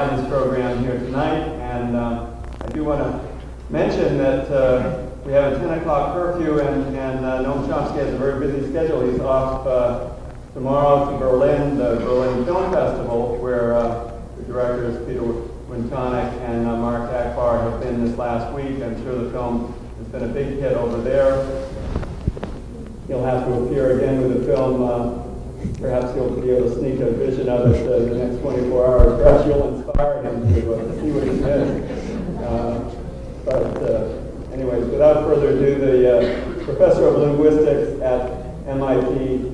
behind this program here tonight, and I do want to mention that we have a 10 o'clock curfew, and Noam Chomsky has a very busy schedule. He's off tomorrow to Berlin, the Berlin Film Festival, where the directors Peter Wintonic and Mark Akbar have been this last week. I'm sure the film has been a big hit over there. He'll have to appear again with the film. Perhaps you'll be able to sneak a vision of it in the next 24 hours. Perhaps you'll inspire him to see what he says. Anyways, without further ado, the professor of linguistics at MIT,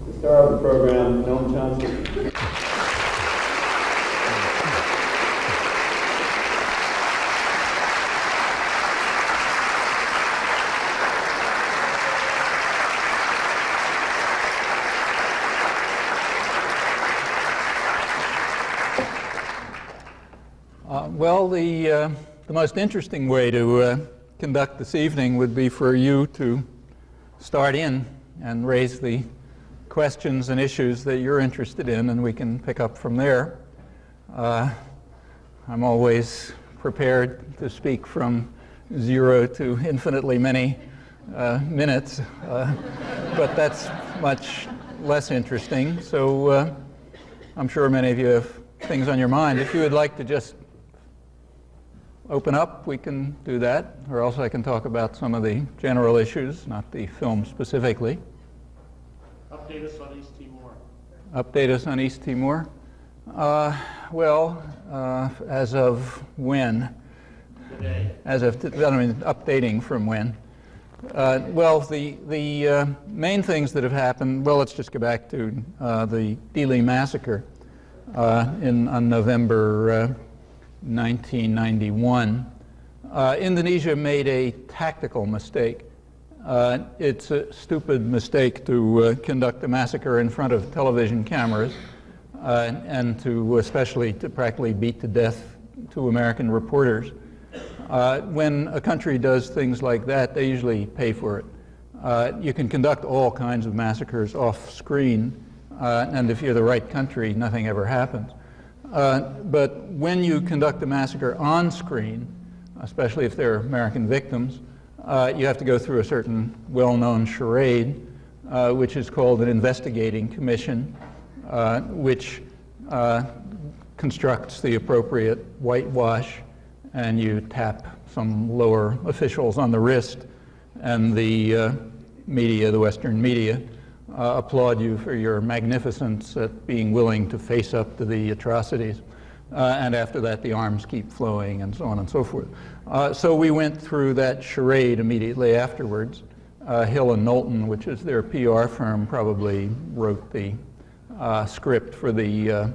the star of the program, Noam Chomsky. Well, the most interesting way to conduct this evening would be for you to start in and raise the questions and issues that you're interested in, and we can pick up from there. I'm always prepared to speak from 0 to infinitely many minutes, but that's much less interesting. So I'm sure many of you have things on your mind. If you would like to just open up, we can do that, or else I can talk about some of the general issues, not the film specifically. Update us on East Timor. Update us on East Timor? As of when? Today. As of, updating from when? The main things that have happened, well, let's just go back to the Dili massacre on November 1991. Indonesia made a tactical mistake. It's a stupid mistake to conduct a massacre in front of television cameras and to especially to practically beat to death 2 American reporters. When a country does things like that, they usually pay for it. You can conduct all kinds of massacres off screen, and if you're the right country, nothing ever happens. But when you conduct a massacre on screen, especially if they're American victims, you have to go through a certain well-known charade, which is called an investigating commission, which constructs the appropriate whitewash, and you tap some lower officials on the wrist, and the media, the Western media, applaud you for your magnificence at being willing to face up to the atrocities. And after that, the arms keep flowing, and so on and so forth. So we went through that charade immediately afterwards. Hill and Knowlton, which is their PR firm, probably wrote the script for the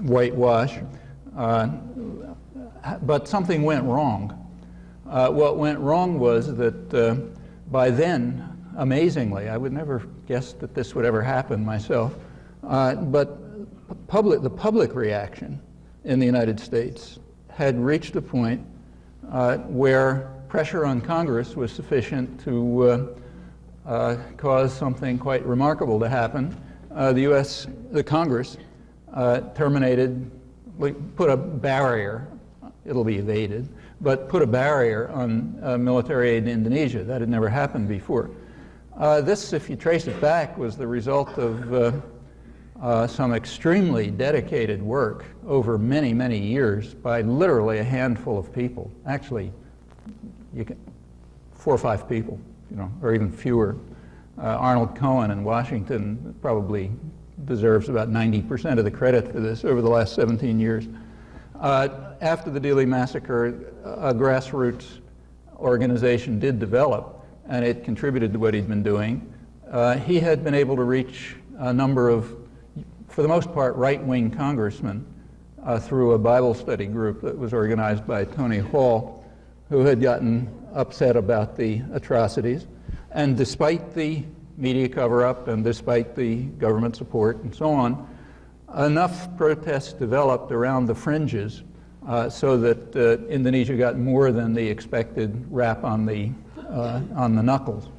whitewash. But something went wrong. What went wrong was that by then, amazingly, I would never guess that this would ever happen myself, but the public reaction in the United States had reached a point where pressure on Congress was sufficient to cause something quite remarkable to happen. The Congress terminated, put a barrier, it'll be evaded, but put a barrier on military aid to Indonesia. That had never happened before. This, if you trace it back, was the result of some extremely dedicated work over many, many years by literally a handful of people. Actually, 4 or 5 people, or even fewer. Arnold Cohen in Washington probably deserves about 90% of the credit for this over the last 17 years. After the Dili massacre, a grassroots organization did develop, and it contributed to what he'd been doing. He had been able to reach a number of, for the most part, right-wing congressmen through a Bible study group that was organized by Tony Hall, who had gotten upset about the atrocities. And despite the media cover-up and despite the government support and so on, enough protests developed around the fringes so that Indonesia got more than the expected rap on the knuckles.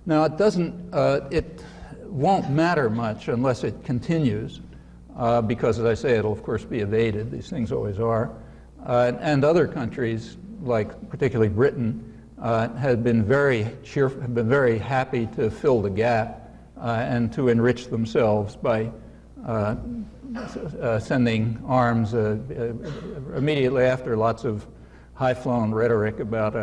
Now, it won't matter much unless it continues. because, as I say, it'll of course be evaded. These things always are. And other countries, like particularly Britain, have been very cheerful, have been very happy to fill the gap and to enrich themselves by sending arms immediately after lots of high-flown rhetoric about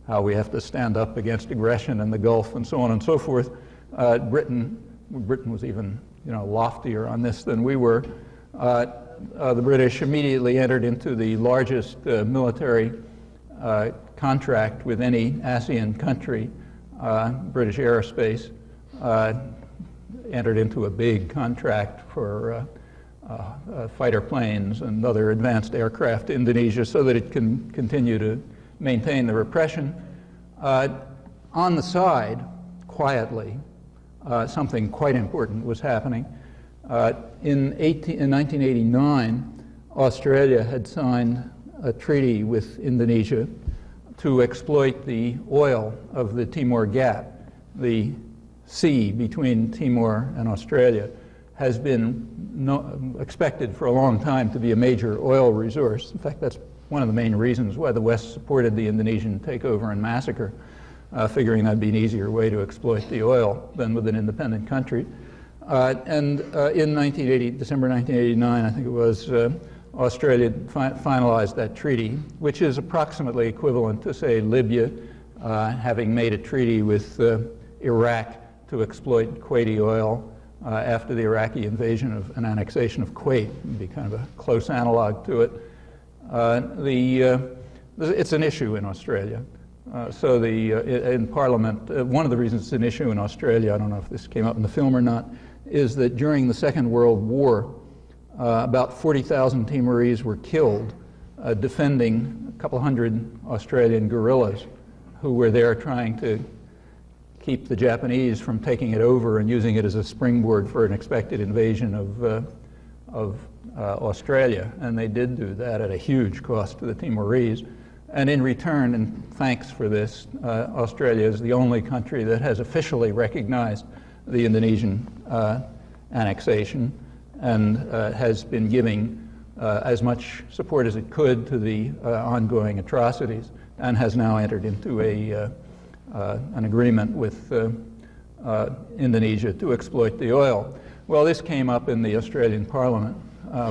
how we have to stand up against aggression in the Gulf and so on and so forth. Britain was even loftier on this than we were. The British immediately entered into the largest military contract with any ASEAN country. British Aerospace entered into a big contract for fighter planes and other advanced aircraft to Indonesia so that it can continue to maintain the repression. On the side, quietly, something quite important was happening. In 1989, Australia had signed a treaty with Indonesia to exploit the oil of the Timor Gap. The sea between Timor and Australia has been expected for a long time to be a major oil resource. In fact, that's one of the main reasons why the West supported the Indonesian takeover and massacre, figuring that'd be an easier way to exploit the oil than with an independent country. In December 1989, I think it was, Australia finalized that treaty, which is approximately equivalent to, say, Libya having made a treaty with Iraq to exploit Kuwaiti oil after the Iraqi invasion and annexation of Kuwait. It would be kind of a close analog to it. It's an issue in Australia. In Parliament, one of the reasons it's an issue in Australia, I don't know if this came up in the film or not, is that during the Second World War, about 40,000 Timorese were killed defending a couple hundred Australian guerrillas who were there trying to keep the Japanese from taking it over and using it as a springboard for an expected invasion of Australia. And they did do that at a huge cost to the Timorese. And in return, and thanks for this, Australia is the only country that has officially recognized the Indonesian annexation and has been giving as much support as it could to the ongoing atrocities, and has now entered into an agreement with Indonesia to exploit the oil. Well, this came up in the Australian Parliament.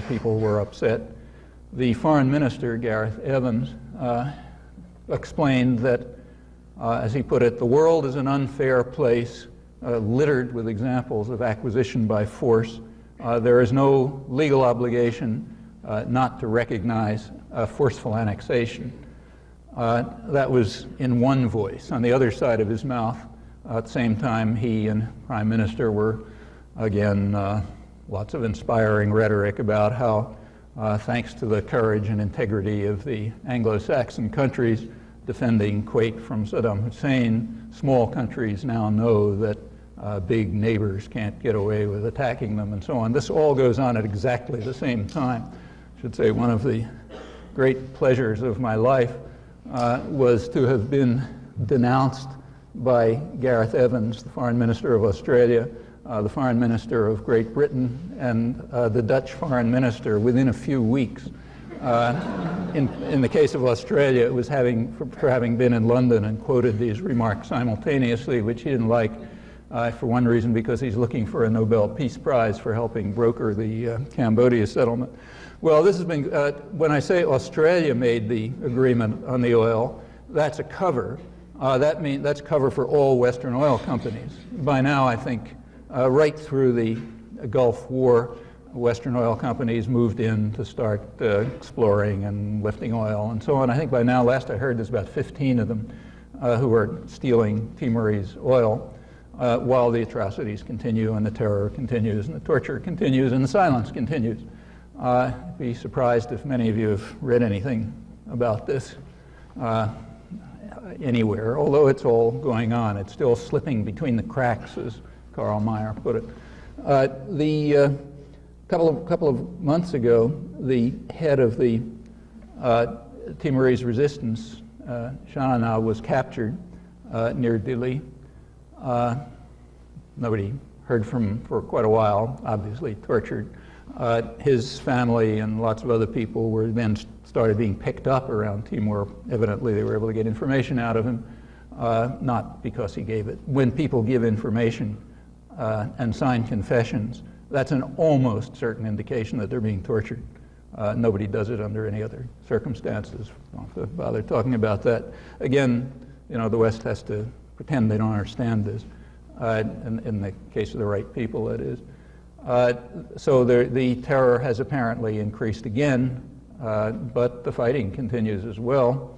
People were upset. The Foreign Minister, Gareth Evans, explained that, as he put it, the world is an unfair place, littered with examples of acquisition by force. There is no legal obligation not to recognize forceful annexation. That was in one voice. On the other side of his mouth, at the same time, he and Prime Minister were, again, lots of inspiring rhetoric about how, thanks to the courage and integrity of the Anglo-Saxon countries defending Kuwait from Saddam Hussein, small countries now know that big neighbors can't get away with attacking them and so on. This all goes on at exactly the same time. I should say one of the great pleasures of my life was to have been denounced by Gareth Evans, the Foreign Minister of Australia, the Foreign Minister of Great Britain, and the Dutch Foreign Minister within a few weeks. In the case of Australia, it was for having been in London and quoted these remarks simultaneously, which he didn't like, for one reason, because he's looking for a Nobel Peace Prize for helping broker the Cambodia settlement. Well, this has been, when I say Australia made the agreement on the oil, that's a cover. That's cover for all Western oil companies. By now, I think, right through the Gulf War, Western oil companies moved in to start exploring and lifting oil and so on. I think by now, last I heard, there's about 15 of them who are stealing Timorese oil while the atrocities continue and the terror continues and the torture continues and the silence continues. I'd be surprised if many of you have read anything about this anywhere, although it's all going on. It's still slipping between the cracks, as Karl Mayr put it. Couple of months ago, the head of the Timorese resistance, Shanana, was captured near Dili. Nobody heard from for quite a while, obviously tortured. His family and lots of other people were then started being picked up around Timor. Evidently, they were able to get information out of him, not because he gave it. When people give information and sign confessions, that's an almost certain indication that they're being tortured. Nobody does it under any other circumstances. Don't have to bother talking about that. Again, the West has to pretend they don't understand this, in the case of the right people, that is. So the terror has apparently increased again, but the fighting continues as well.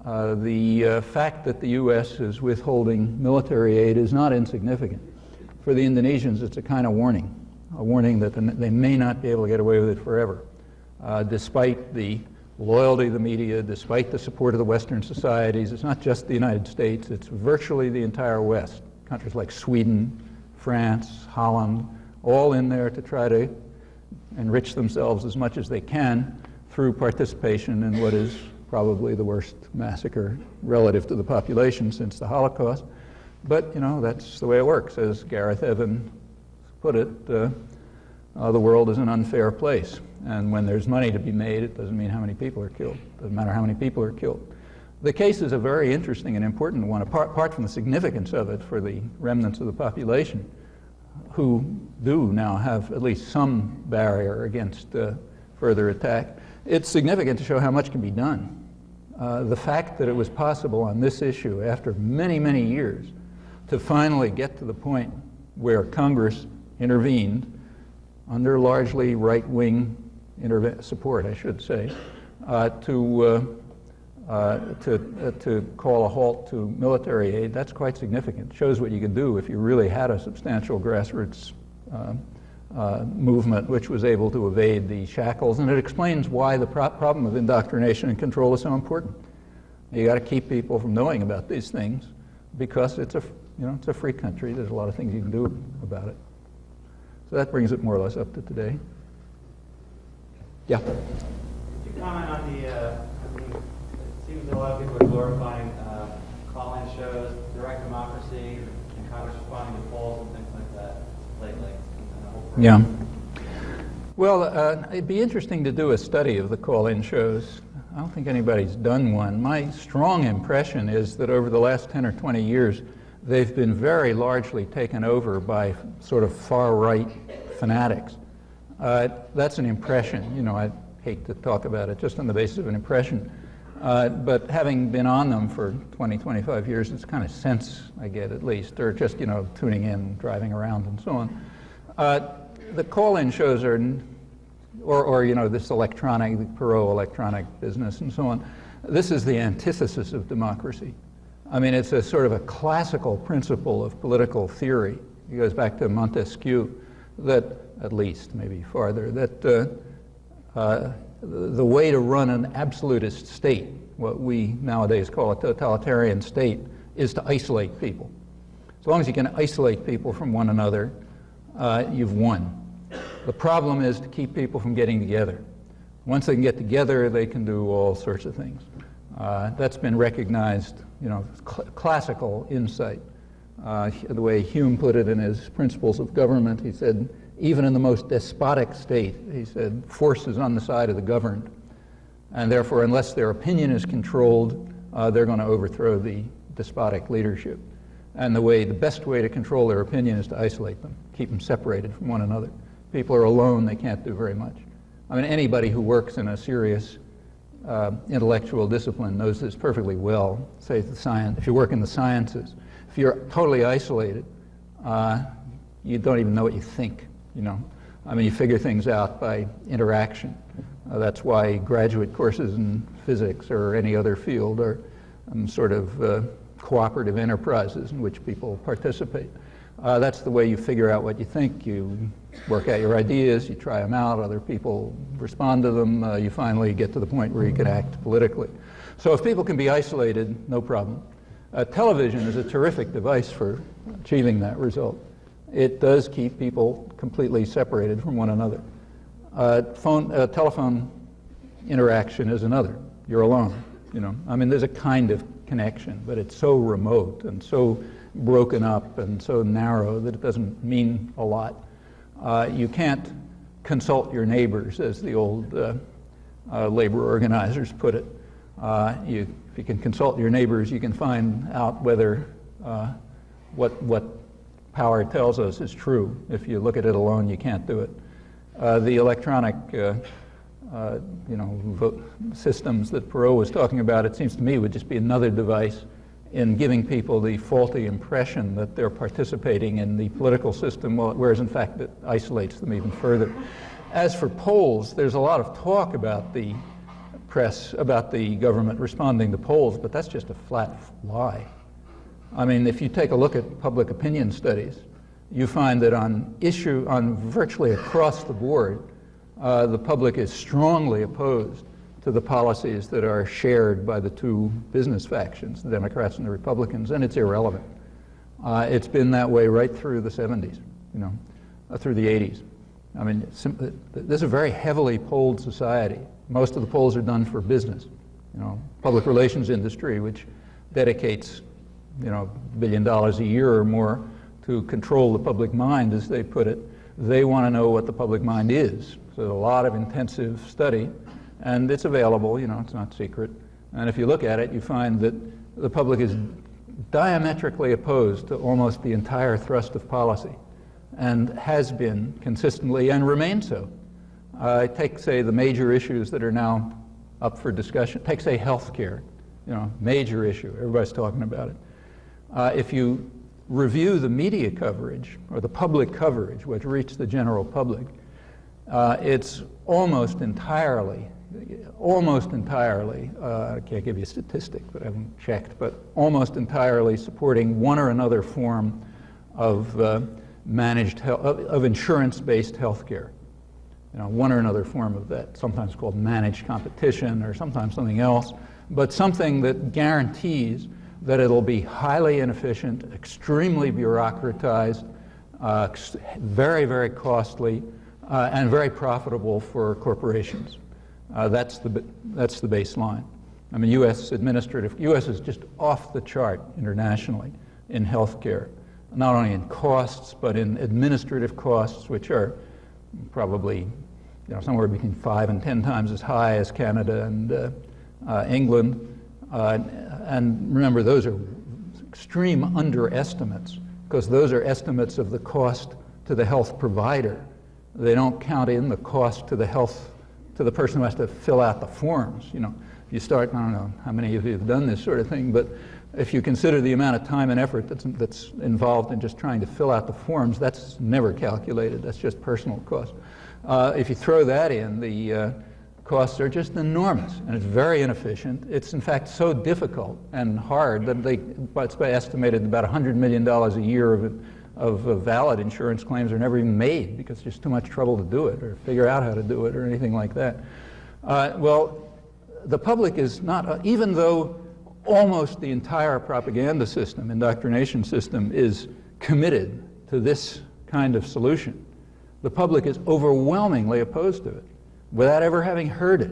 The fact that the U.S. is withholding military aid is not insignificant. For the Indonesians, it's a kind of warning, a warning that they may not be able to get away with it forever, despite the loyalty of the media, despite the support of the Western societies. It's not just the United States, it's virtually the entire West. Countries like Sweden, France, Holland, all in there to try to enrich themselves as much as they can through participation in what is probably the worst massacre relative to the population since the Holocaust. But, that's the way it works. As Gareth Evans put it, the world is an unfair place. And when there's money to be made, it doesn't mean how many people are killed. It doesn't matter how many people are killed. The case is a very interesting and important one, apart from the significance of it for the remnants of the population, who do now have at least some barrier against further attack. It's significant to show how much can be done. The fact that it was possible on this issue after many, many years to finally get to the point where Congress intervened under largely right-wing support, I should say, to call a halt to military aid, that's quite significant. It shows what you could do if you really had a substantial grassroots movement which was able to evade the shackles, and it explains why the problem of indoctrination and control is so important. You got to keep people from knowing about these things because it's a free country. There's a lot of things you can do about it. So that brings it more or less up to today. Yeah. Could you comment on it seems that a lot of people are glorifying call-in shows, direct democracy, and Congress responding to polls and things like that lately. Yeah. Well, it'd be interesting to do a study of the call-in shows. I don't think anybody's done one. My strong impression is that over the last 10 or 20 years, they've been very largely taken over by sort of far-right fanatics. That's an impression. I hate to talk about it just on the basis of an impression. But having been on them for 20, 25 years, it's the kind of sense I get, at least, or just, tuning in, driving around, and so on. The call-in shows are, or this electronic, the Perot electronic business, and so on. This is the antithesis of democracy. I mean, it's a sort of a classical principle of political theory. It goes back to Montesquieu, that, at least, maybe farther, that the way to run an absolutist state, what we nowadays call a totalitarian state, is to isolate people. As long as you can isolate people from one another, you've won. The problem is to keep people from getting together. Once they can get together, they can do all sorts of things. That's been recognized, classical insight. The way Hume put it in his Principles of Government, he said, even in the most despotic state, he said, force is on the side of the governed. And therefore, unless their opinion is controlled, they're going to overthrow the despotic leadership. And the best way to control their opinion is to isolate them, keep them separated from one another. People are alone, they can't do very much. I mean, anybody who works in a serious intellectual discipline knows this perfectly well. Say the science, if you work in the sciences, if you're totally isolated, you don't even know what you think, I mean, you figure things out by interaction. That's why graduate courses in physics or any other field are sort of cooperative enterprises in which people participate. That's the way you figure out what you think. You work out your ideas, you try them out, other people respond to them, you finally get to the point where you can act politically. So if people can be isolated, no problem. Television is a terrific device for achieving that result. It does keep people completely separated from one another. Telephone interaction is another. You're alone, I mean, there's a kind of connection, but it's so remote and so broken up and so narrow that it doesn't mean a lot. You can't consult your neighbors, as the old labor organizers put it. If you can consult your neighbors, you can find out whether what power tells us is true. If you look at it alone, you can't do it. The electronic vote systems that Perot was talking about, it seems to me, would just be another device in giving people the faulty impression that they're participating in the political system, whereas in fact it isolates them even further. As for polls, there's a lot of talk about the press, about the government responding to polls, but that's just a flat lie. I mean, if you take a look at public opinion studies, you find that on virtually across the board, the public is strongly opposed to the policies that are shared by the two business factions, the Democrats and the Republicans, and it's irrelevant. It's been that way right through the 70s, through the 80s. I mean, this is a very heavily polled society. Most of the polls are done for business. Public relations industry, which dedicates, $1 billion a year or more to control the public mind, as they put it. They want to know what the public mind is. So a lot of intensive study, and it's available, it's not secret. And if you look at it, you find that the public is diametrically opposed to almost the entire thrust of policy, and has been consistently and remains so. Take, say, the major issues that are now up for discussion. Take, say, health care, major issue. Everybody's talking about it. If you review the media coverage, or the public coverage, which reaches the general public, it's almost entirely, I can't give you a statistic, but I haven't checked, but almost entirely supporting one or another form of of insurance-based health care. One or another form of that, sometimes called managed competition or sometimes something else, but something that guarantees that it'll be highly inefficient, extremely bureaucratized, very, very costly, and very profitable for corporations. That's the baseline. I mean, U.S. is just off the chart internationally in healthcare, not only in costs, but in administrative costs, which are probably somewhere between 5 and 10 times as high as Canada and England. And remember, those are extreme underestimates, because those are estimates of the cost to the health provider. They don't count in the cost to the person who has to fill out the forms. If you start, I don't know how many of you have done this sort of thing, but if you consider the amount of time and effort that's involved in just trying to fill out the forms, that's never calculated. That's just personal cost. If you throw that in, the costs are just enormous, and it's very inefficient. It's in fact so difficult and hard that it's estimated about $100 million a year of valid insurance claims are never even made because there's too much trouble to do it or figure out how to do it or anything like that. Well, the public is not, even though almost the entire propaganda system, indoctrination system, is committed to this kind of solution, the public is overwhelmingly opposed to it without ever having heard it.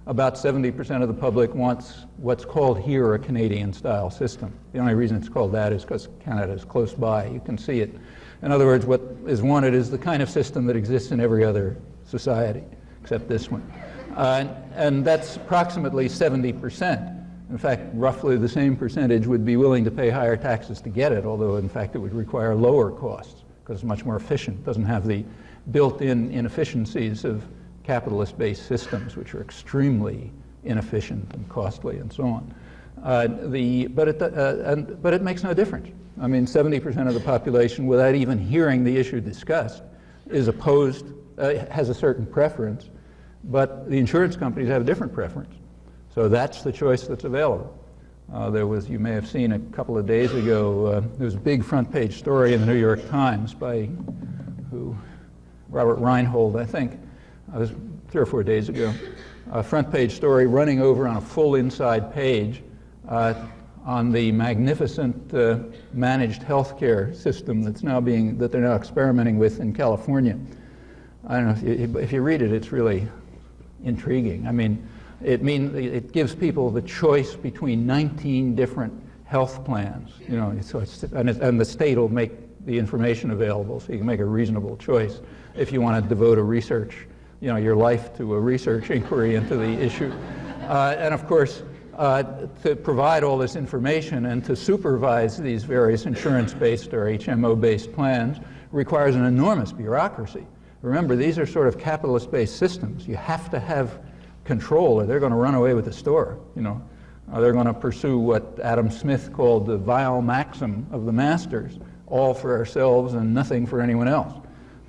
About 70% of the public wants what's called here a Canadian-style system. The only reason it's called that is because Canada is close by. You can see it. In other words, what is wanted is the kind of system that exists in every other society, except this one. And that's approximately 70%. In fact, roughly the same percentage would be willing to pay higher taxes to get it, although in fact it would require lower costs because it's much more efficient. It doesn't have the built-in inefficiencies of capitalist-based systems, which are extremely inefficient and costly and so on. But it makes no difference. I mean, 70% of the population, without even hearing the issue discussed, is opposed, has a certain preference, but the insurance companies have a different preference. So that's the choice that's available. You may have seen a couple of days ago, there was a big front page story in the New York Times by Robert Reinhold, I think. It was 3 or 4 days ago. A front page story running over on a full inside page on the magnificent managed healthcare system that they're now experimenting with in California. I don't know if you read it, it's really intriguing. I mean, it gives people the choice between 19 different health plans. So and the state will make the information available, so you can make a reasonable choice if you want to devote a research, your life to a research inquiry into the issue. And of course, to provide all this information and to supervise these various insurance-based or HMO-based plans requires an enormous bureaucracy. Remember, these are sort of capitalist-based systems. You have to have control or they're going to run away with the store, They're going to pursue what Adam Smith called the vile maxim of the masters, all for ourselves and nothing for anyone else.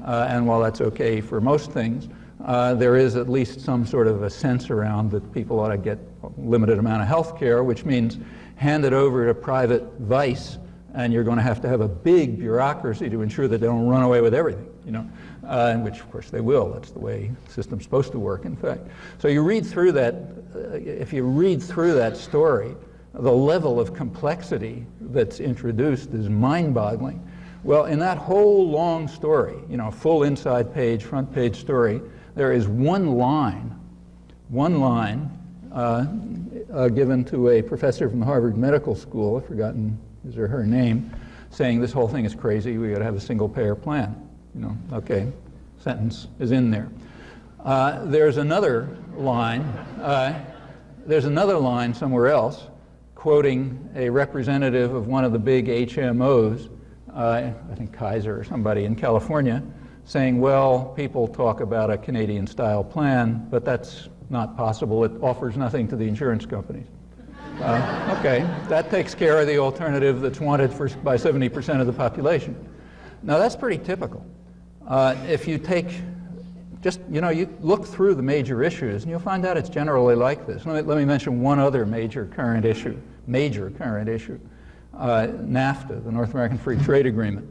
And while that's okay for most things, there is at least some sort of a sense around that people ought to get a limited amount of health care, which means hand it over to private vice, and you're going to have a big bureaucracy to ensure that they don't run away with everything, and which of course they will. That's the way the system's supposed to work, in fact. So you read through that, if you read through that story, the level of complexity that's introduced is mind-boggling. Well, in that whole long story, full inside page, front page story, there is one line given to a professor from the Harvard Medical School, I've forgotten his or her name, saying this whole thing is crazy, we got to have a single-payer plan. Okay, sentence is in there. There's another line somewhere else, quoting a representative of one of the big HMOs, I think Kaiser or somebody in California, saying, well, people talk about a Canadian-style plan, but that's not possible. It offers nothing to the insurance companies. Okay, that takes care of the alternative that's wanted by 70% of the population. Now, that's pretty typical. If you take you look through the major issues, and you'll find out it's generally like this. Let me mention one other major current issue, NAFTA, the North American Free Trade Agreement.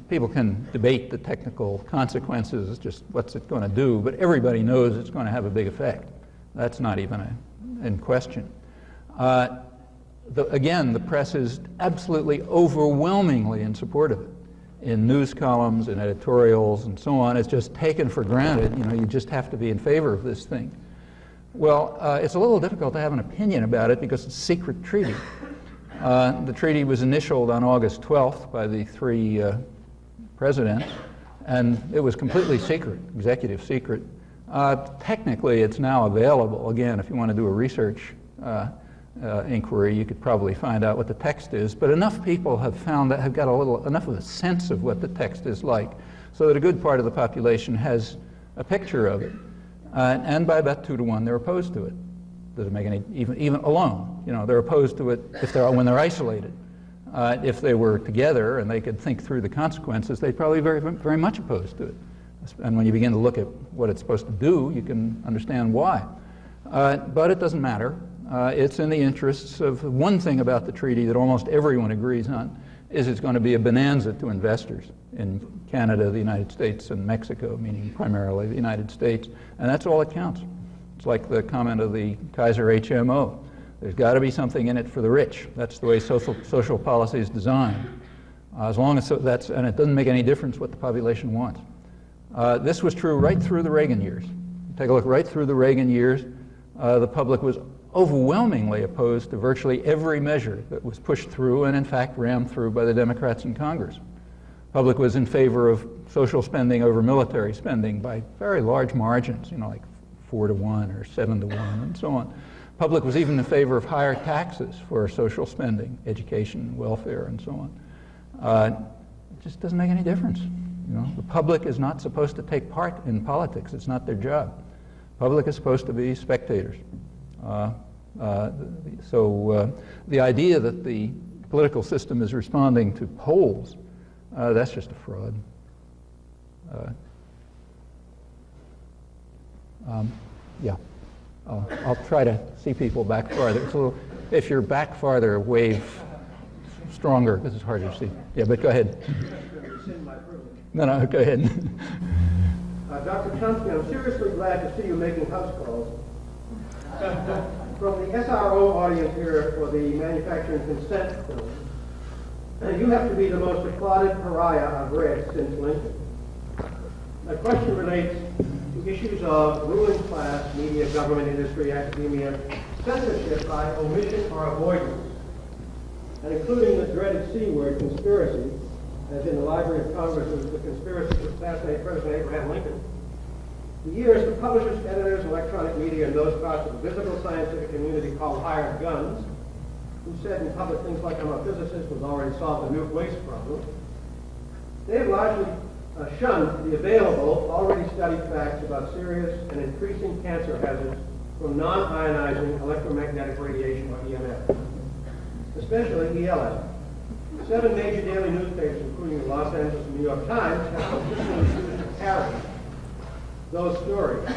People can debate the technical consequences, just what's it going to do, but everybody knows it's going to have a big effect. That's not even in question. Again, the press is absolutely overwhelmingly in support of it. In news columns and editorials and so on, it's just taken for granted. You just have to be in favor of this thing. Well, it's a little difficult to have an opinion about it because it's a secret treaty. The treaty was initialed on August 12th by the three presidents, and it was completely secret, executive secret. Technically, it's now available. Again, if you want to do a research inquiry, you could probably find out what the text is, but enough people have got enough of a sense of what the text is like, so that a good part of the population has a picture of it. And by about 2 to 1, they're opposed to it. Doesn't make any, even alone. They're opposed to it when they're isolated. If they were together and they could think through the consequences, they'd probably be very, very much opposed to it. And when you begin to look at what it's supposed to do, you can understand why. But it doesn't matter. It's in the interests of one thing about the treaty that almost everyone agrees on, is it's going to be a bonanza to investors in Canada, the United States, and Mexico, meaning primarily the United States, and that's all that counts. It's like the comment of the Kaiser HMO. There's got to be something in it for the rich. That's the way social policy is designed. As long as and it doesn't make any difference what the population wants. This was true right through the Reagan years. Take a look right through the Reagan years. The public was overwhelmingly opposed to virtually every measure that was pushed through and in fact rammed through by the Democrats in Congress. The public was in favor of social spending over military spending by very large margins, like 4 to 1 or 7 to 1 and so on. The public was even in favor of higher taxes for social spending, education, welfare, and so on. It just doesn't make any difference. The public is not supposed to take part in politics. It's not their job. The public is supposed to be spectators. So the idea that the political system is responding to polls, that's just a fraud. Yeah, I'll try to see people back farther. It's a little, if you're back farther, wave stronger because it's harder to see. Yeah, but go ahead. No, go ahead. Dr. Chomsky, I'm seriously glad to see you making house calls. From the SRO audience here for the manufacturing consent bill, you have to be the most applauded pariah I've read since Lincoln. My question relates to issues of ruling class, media, government, industry, academia, censorship by omission or avoidance, and including the dreaded C word, conspiracy, as in the Library of Congress was the conspiracy to assassinate President Abraham Lincoln. For years, the publishers, editors, electronic media, and those parts of the visible scientific community called hired guns, who said in public things like, I'm a physicist, we've already solved the nuke waste problem, they have largely shunned the available, already studied facts about serious and increasing cancer hazards from non-ionizing electromagnetic radiation, or EMF, especially ELF. 7 major daily newspapers, including the Los Angeles and New York Times, have consistently refused to carry those stories,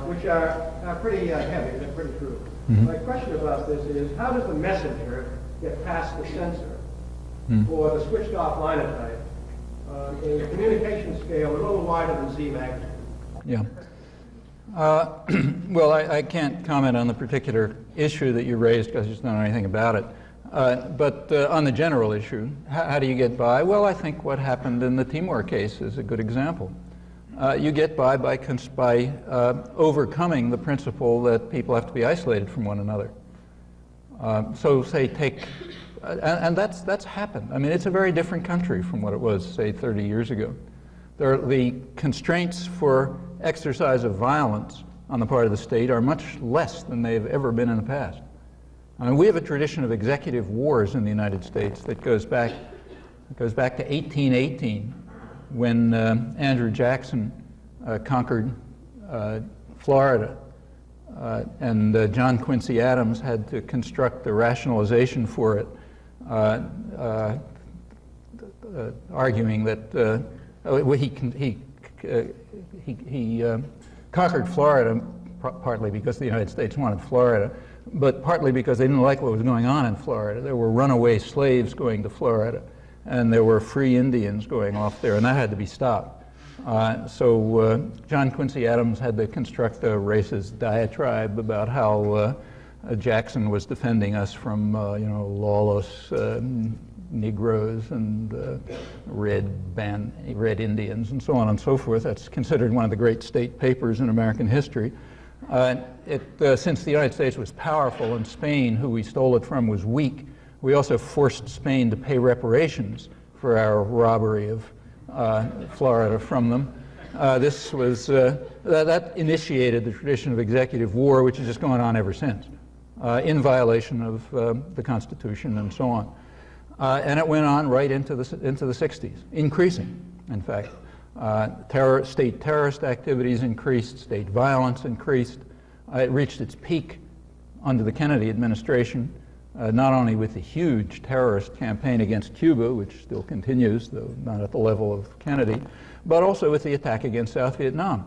which are pretty heavy, they're pretty true. Mm-hmm. My question about this is, how does the messenger get past the censor for the switched off linotype in a communication scale a little wider than Z magnitude? Yeah. Well, I can't comment on the particular issue that you raised because I just don't know anything about it. But on the general issue, how do you get by? Well, I think what happened in the Timor case is a good example. You get by overcoming the principle that people have to be isolated from one another. So say and that's happened. I mean, it's a very different country from what it was, say, 30 years ago. The constraints for exercise of violence on the part of the state are much less than they've ever been in the past. I mean, we have a tradition of executive wars in the United States that goes back to 1818, when Andrew Jackson conquered Florida, and John Quincy Adams had to construct the rationalization for it, arguing that he conquered Florida partly because the United States wanted Florida, but partly because they didn't like what was going on in Florida. There were runaway slaves going to Florida, and there were free Indians going off there, and that had to be stopped. So John Quincy Adams had to construct a racist diatribe about how Jackson was defending us from, lawless Negroes and red Indians and so on and so forth. That's considered one of the great state papers in American history. Since the United States was powerful and Spain, who we stole it from, was weak, we also forced Spain to pay reparations for our robbery of Florida from them. That initiated the tradition of executive war, which has just gone on ever since, in violation of the Constitution and so on. And it went on right into the 60s, increasing, in fact. State terrorist activities increased, state violence increased. It reached its peak under the Kennedy administration, not only with the huge terrorist campaign against Cuba, which still continues, though not at the level of Kennedy, but also with the attack against South Vietnam,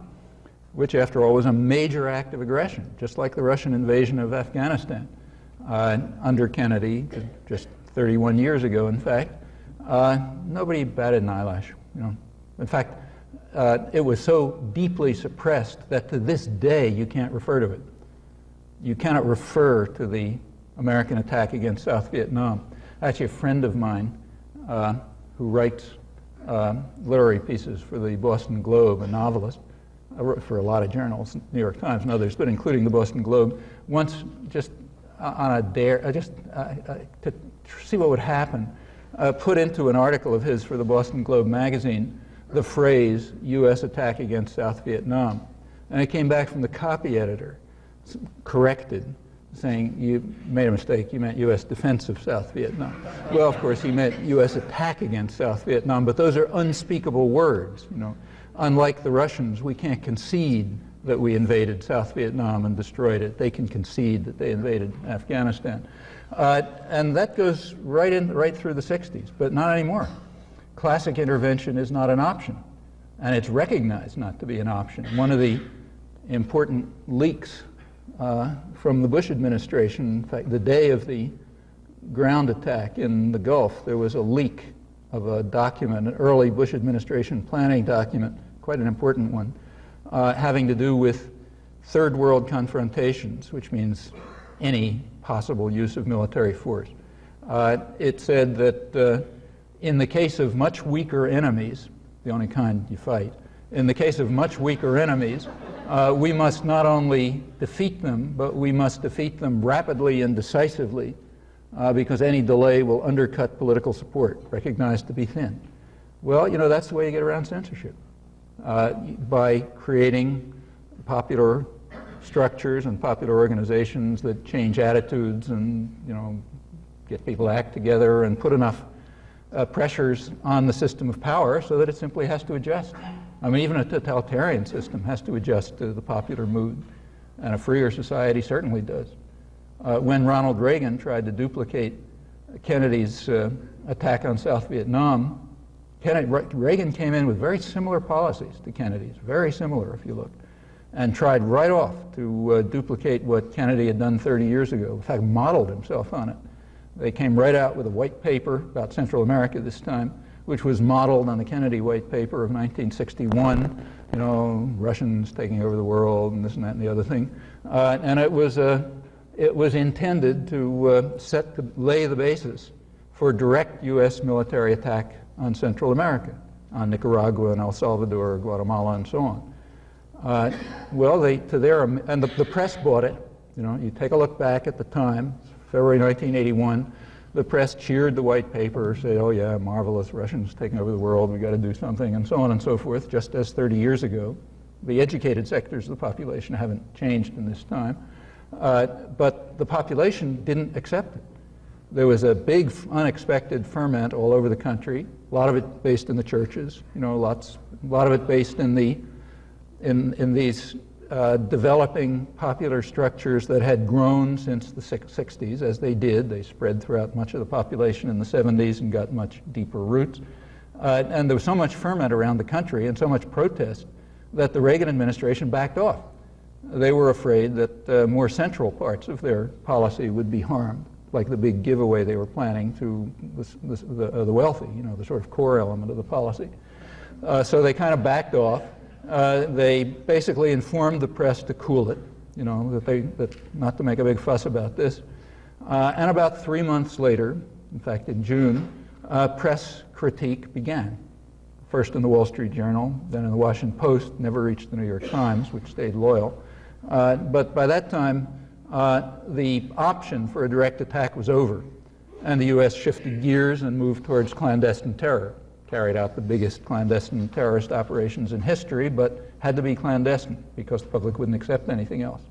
which, after all, was a major act of aggression, just like the Russian invasion of Afghanistan under Kennedy, just 31 years ago, in fact. Nobody batted an eyelash, In fact, it was so deeply suppressed that to this day you can't refer to it. You cannot refer to the American attack against South Vietnam. Actually, a friend of mine who writes literary pieces for the Boston Globe, a novelist, for a lot of journals, New York Times and others, but including the Boston Globe, once just on a dare, to see what would happen, put into an article of his for the Boston Globe magazine the phrase U.S. attack against South Vietnam. And it came back from the copy editor, corrected, saying, you made a mistake, you meant U.S. defense of South Vietnam. Well, of course, he meant U.S. attack against South Vietnam, but those are unspeakable words. Unlike the Russians, we can't concede that we invaded South Vietnam and destroyed it. They can concede that they invaded Afghanistan. And that goes right through the 60s, but not anymore. Classic intervention is not an option, and it's recognized not to be an option. One of the important leaks from the Bush administration, in fact, the day of the ground attack in the Gulf, there was a leak of a document, an early Bush administration planning document, quite an important one, having to do with third world confrontations, which means any possible use of military force. It said that in the case of much weaker enemies, the only kind you fight, in the case of much weaker enemies, we must not only defeat them, but we must defeat them rapidly and decisively because any delay will undercut political support, recognized to be thin. Well, that's the way you get around censorship, by creating popular structures and popular organizations that change attitudes and, get people to act together and put enough pressures on the system of power so that it simply has to adjust. I mean, even a totalitarian system has to adjust to the popular mood, and a freer society certainly does. When Ronald Reagan tried to duplicate Kennedy's attack on South Vietnam, Reagan came in with very similar policies to Kennedy's, very similar if you look, and tried right off to duplicate what Kennedy had done 30 years ago. In fact, modeled himself on it. They came right out with a white paper about Central America this time, which was modeled on the Kennedy white paper of 1961, Russians taking over the world and this and that and the other thing. And it was intended to lay the basis for direct U.S. military attack on Central America, on Nicaragua and El Salvador, Guatemala, and so on. The press bought it. You take a look back at the time, February 1981, the press cheered the white paper, said, oh yeah, marvelous, Russians taking over the world, we've got to do something, and so on and so forth, just as 30 years ago. The educated sectors of the population haven't changed in this time, but the population didn't accept it. There was a big unexpected ferment all over the country, a lot of it based in the churches, a lot of it based in these developing popular structures that had grown since the 60s, as they did. They spread throughout much of the population in the 70s and got much deeper roots. And there was so much ferment around the country and so much protest that the Reagan administration backed off. They were afraid that more central parts of their policy would be harmed, like the big giveaway they were planning to the wealthy, the sort of core element of the policy. So they kind of backed off. They basically informed the press to cool it, that not to make a big fuss about this. And about 3 months later, in fact in June, press critique began. First in the Wall Street Journal, then in the Washington Post, never reached the New York Times, which stayed loyal. But by that time, the option for a direct attack was over, and the U.S. shifted gears and moved towards clandestine terror. Carried out the biggest clandestine terrorist operations in history, but had to be clandestine because the public wouldn't accept anything else.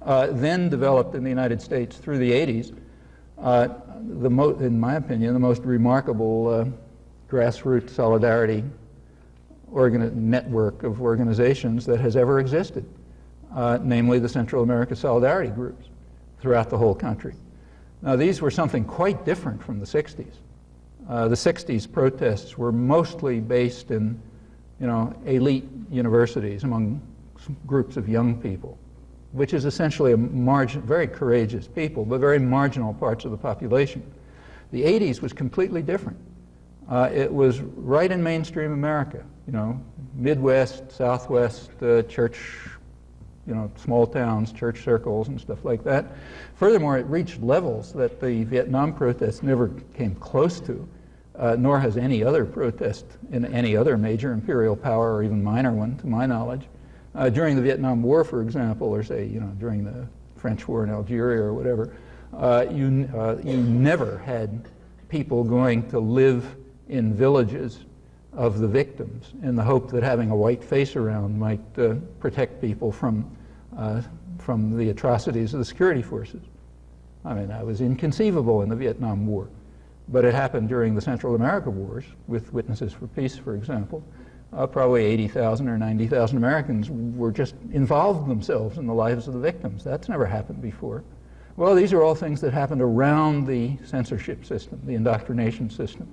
Then developed in the United States through the 80s, in my opinion, the most remarkable grassroots solidarity network of organizations that has ever existed, namely the Central America Solidarity Groups throughout the whole country. Now, these were something quite different from the 60s. The 60s protests were mostly based in, elite universities among groups of young people, which is essentially very courageous people, but very marginal parts of the population. The 80s was completely different. It was right in mainstream America, Midwest, Southwest, church, small towns, church circles and stuff like that. Furthermore, it reached levels that the Vietnam protests never came close to, nor has any other protest in any other major imperial power or even minor one, to my knowledge. During the Vietnam War, for example, or say, during the French War in Algeria or whatever, you never had people going to live in villages of the victims in the hope that having a white face around might protect people from the atrocities of the security forces. I mean, that was inconceivable in the Vietnam War. But it happened during the Central America Wars with Witnesses for Peace, for example. Probably 80,000 or 90,000 Americans were just involved themselves in the lives of the victims. That's never happened before. Well, these are all things that happened around the censorship system, the indoctrination system.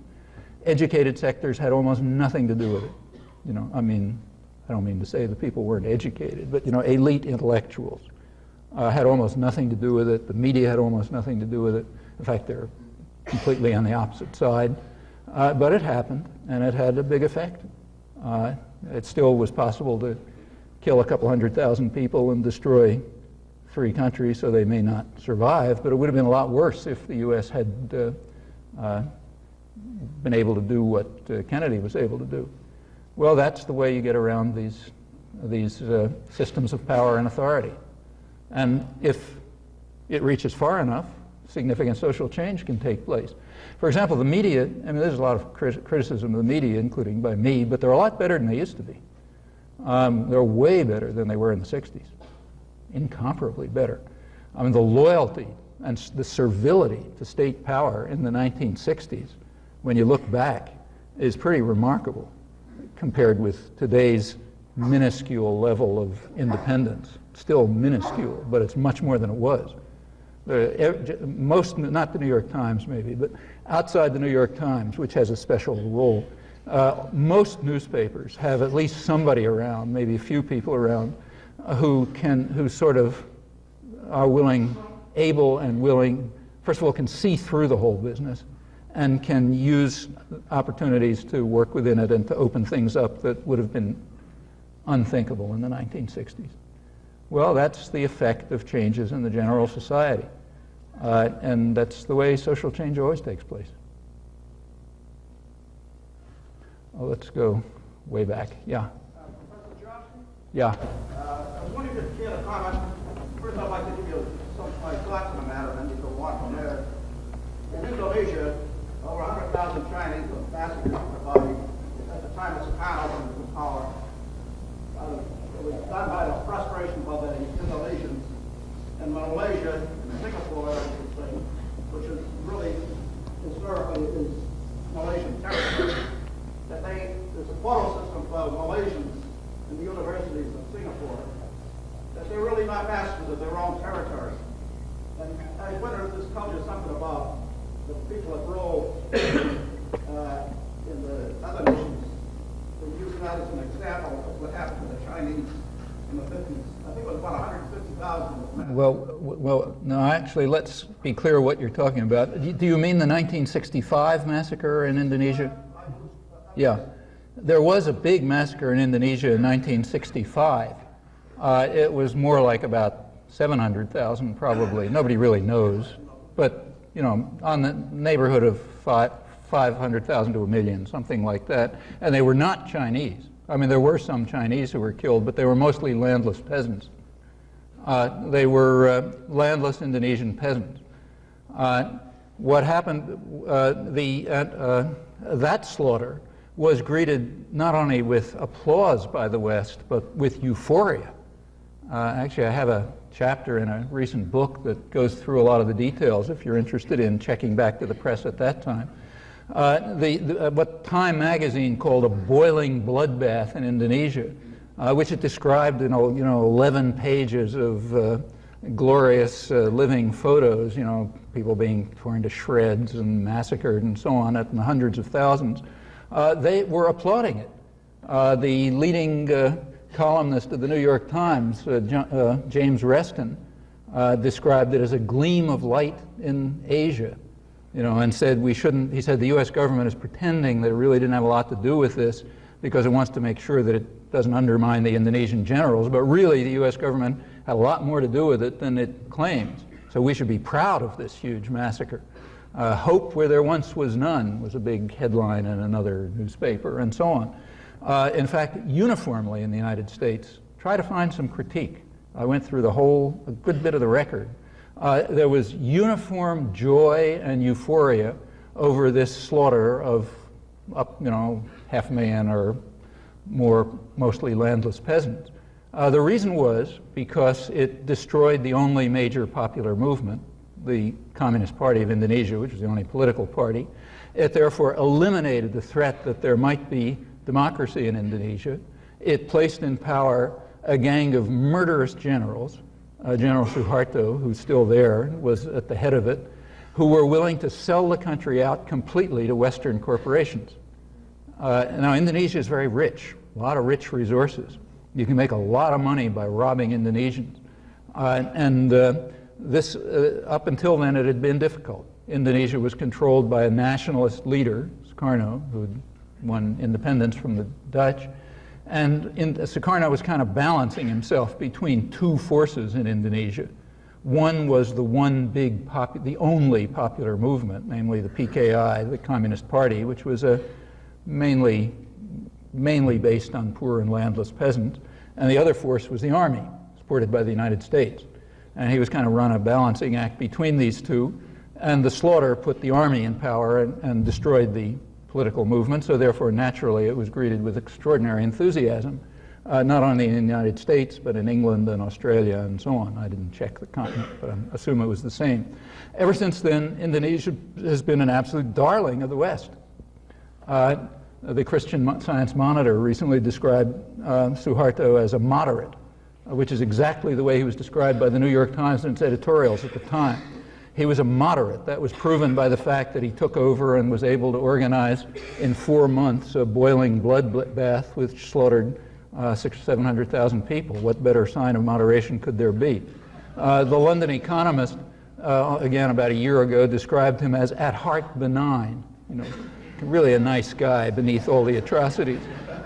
Educated sectors had almost nothing to do with it. I don't mean to say that people weren't educated, but elite intellectuals had almost nothing to do with it. The media had almost nothing to do with it. In fact, they're completely on the opposite side. But it happened, and it had a big effect. It still was possible to kill a couple 100,000 people and destroy 3 countries so they may not survive, but it would have been a lot worse if the U.S. had been able to do what Kennedy was able to do. Well, that's the way you get around these systems of power and authority. And if it reaches far enough, significant social change can take place. For example, the media, I mean, there's a lot of criticism of the media, including by me, but they're a lot better than they used to be. They're way better than they were in the 60s, incomparably better. I mean, the loyalty and the servility to state power in the 1960s, when you look back, is pretty remarkable compared with today's minuscule level of independence. Still minuscule, but it's much more than it was. Most, not the New York Times maybe, but outside the New York Times, which has a special role, most newspapers have at least somebody around, maybe a few people around, who sort of are able and willing, first of all, can see through the whole business and can use opportunities to work within it and to open things up that would have been unthinkable in the 1960s. Well, that's the effect of changes in the general society. And that's the way social change always takes place. Oh, let's go way back. Yeah. Professor Chomsky? Yeah. I was wondering if you had a comment. First, I'd like to give you some of my thoughts on the matter, and then you can walk from there. In Indonesia, over 100,000 Chinese were massacred by, at the time of Sukarno was in power. It was done by the frustration of the Indonesians. And Malaysia and Singapore, which is really historically is Malaysian territory, that there's a quota system for Malaysians in the universities of Singapore, that they're really not masters of their own territory. And I wonder if this tells you something about the people that rule in the other nations. We use that as an example of what happened to the Chinese in the 50s. I think it was about 150,000. Well, no, actually, let's be clear what you're talking about. Do you mean the 1965 massacre in Indonesia? Yeah. There was a big massacre in Indonesia in 1965. It was more like about 700,000 probably. Nobody really knows. But, you know, on the neighborhood of 500,000 to 1 million, something like that. And they were not Chinese. I mean, there were some Chinese who were killed, but they were mostly landless peasants. They were landless Indonesian peasants. What happened, that slaughter was greeted not only with applause by the West, but with euphoria. Actually, I have a chapter in a recent book that goes through a lot of the details, if you're interested in checking back to the press at that time. What Time magazine called a boiling bloodbath in Indonesia, which it described in 11 pages of glorious living photos, people being torn to shreds and massacred and so on, in the hundreds of thousands. They were applauding it. The leading columnist of the New York Times, James Reston, described it as a gleam of light in Asia, and said we shouldn't, he said the U.S. government is pretending that it really didn't have a lot to do with this because it wants to make sure that it doesn't undermine the Indonesian generals, but really the U.S. government had a lot more to do with it than it claims. So we should be proud of this huge massacre. Hope where there once was none was a big headline in another newspaper, and so on. In fact, uniformly in the United States, try to find some critique. I went through a good bit of the record. There was uniform joy and euphoria over this slaughter of up, 500,000 or more, mostly landless peasants. The reason was because it destroyed the only major popular movement, the Communist Party of Indonesia, which was the only political party. It therefore eliminated the threat that there might be democracy in Indonesia. It placed in power a gang of murderous generals. General Suharto, who's still there, was at the head of it, who were willing to sell the country out completely to Western corporations. Now, Indonesia is very rich, a lot of rich resources. You can make a lot of money by robbing Indonesians. This, up until then, it had been difficult. Indonesia was controlled by a nationalist leader, Sukarno, who had won independence from the Dutch. And Sukarno was kind of balancing himself between two forces in Indonesia. One was the the only popular movement, namely the PKI, the Communist Party, which was mainly based on poor and landless peasants. And the other force was the army, supported by the United States. And he was kind of run a balancing act between these two. And the slaughter put the army in power and destroyed the political movement, so therefore naturally it was greeted with extraordinary enthusiasm, not only in the United States, but in England and Australia and so on. I didn't check the continent, but I assume it was the same. Ever since then, Indonesia has been an absolute darling of the West. The Christian Science Monitor recently described Suharto as a moderate, which is exactly the way he was described by the New York Times in its editorials at the time. He was a moderate. That was proven by the fact that he took over and was able to organize in 4 months a boiling blood bath which slaughtered 600,000 or 700,000 people. What better sign of moderation could there be? The London Economist, again about a year ago, described him as at heart benign. You know, really a nice guy beneath all the atrocities.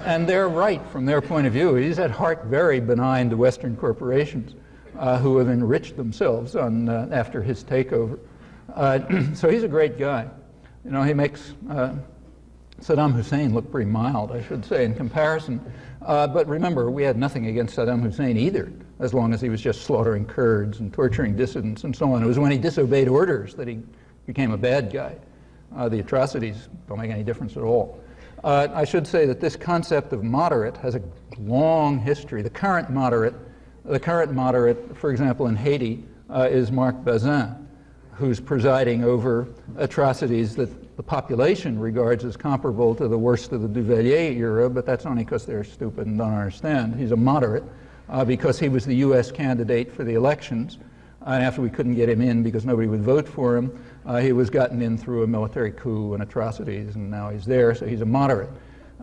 And they're right from their point of view. He's at heart very benign to Western corporations who have enriched themselves on, after his takeover. So he's a great guy. You know, he makes Saddam Hussein look pretty mild, I should say, in comparison. But remember, we had nothing against Saddam Hussein either, as long as he was just slaughtering Kurds and torturing dissidents and so on. It was when he disobeyed orders that he became a bad guy. The atrocities don't make any difference at all. I should say that this concept of moderate has a long history. The current moderate, for example, in Haiti, is Marc Bazin, who's presiding over atrocities that the population regards as comparable to the worst of the Duvalier era, but that's only because they're stupid and don't understand. He's a moderate because he was the U.S. candidate for the elections, and after we couldn't get him in because nobody would vote for him, he was gotten in through a military coup and atrocities, and now he's there, so he's a moderate.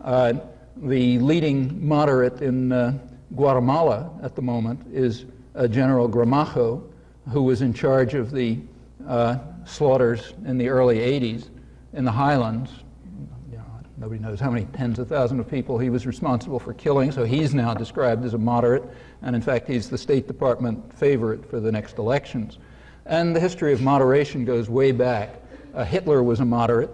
The leading moderate in Guatemala at the moment is General Gramajo, who was in charge of the slaughters in the early 80s in the highlands. You know, nobody knows how many tens of thousands of people he was responsible for killing, so he's now described as a moderate, and in fact he's the State Department favorite for the next elections. And the history of moderation goes way back. Hitler was a moderate.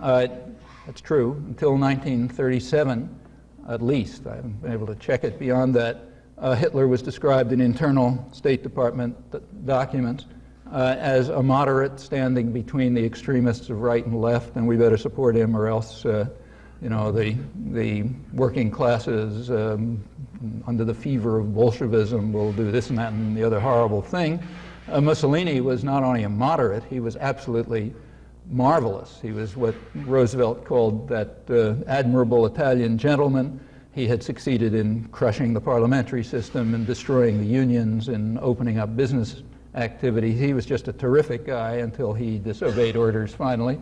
That's true, until 1937, at least. I haven't been able to check it beyond that. Hitler was described in internal State Department documents as a moderate standing between the extremists of right and left, and we better support him or else you know, the working classes under the fever of Bolshevism will do this and that and the other horrible thing. Mussolini was not only a moderate, he was absolutely marvelous. He was what Roosevelt called that admirable Italian gentleman. He had succeeded in crushing the parliamentary system and destroying the unions and opening up business activity. He was just a terrific guy until he disobeyed orders finally.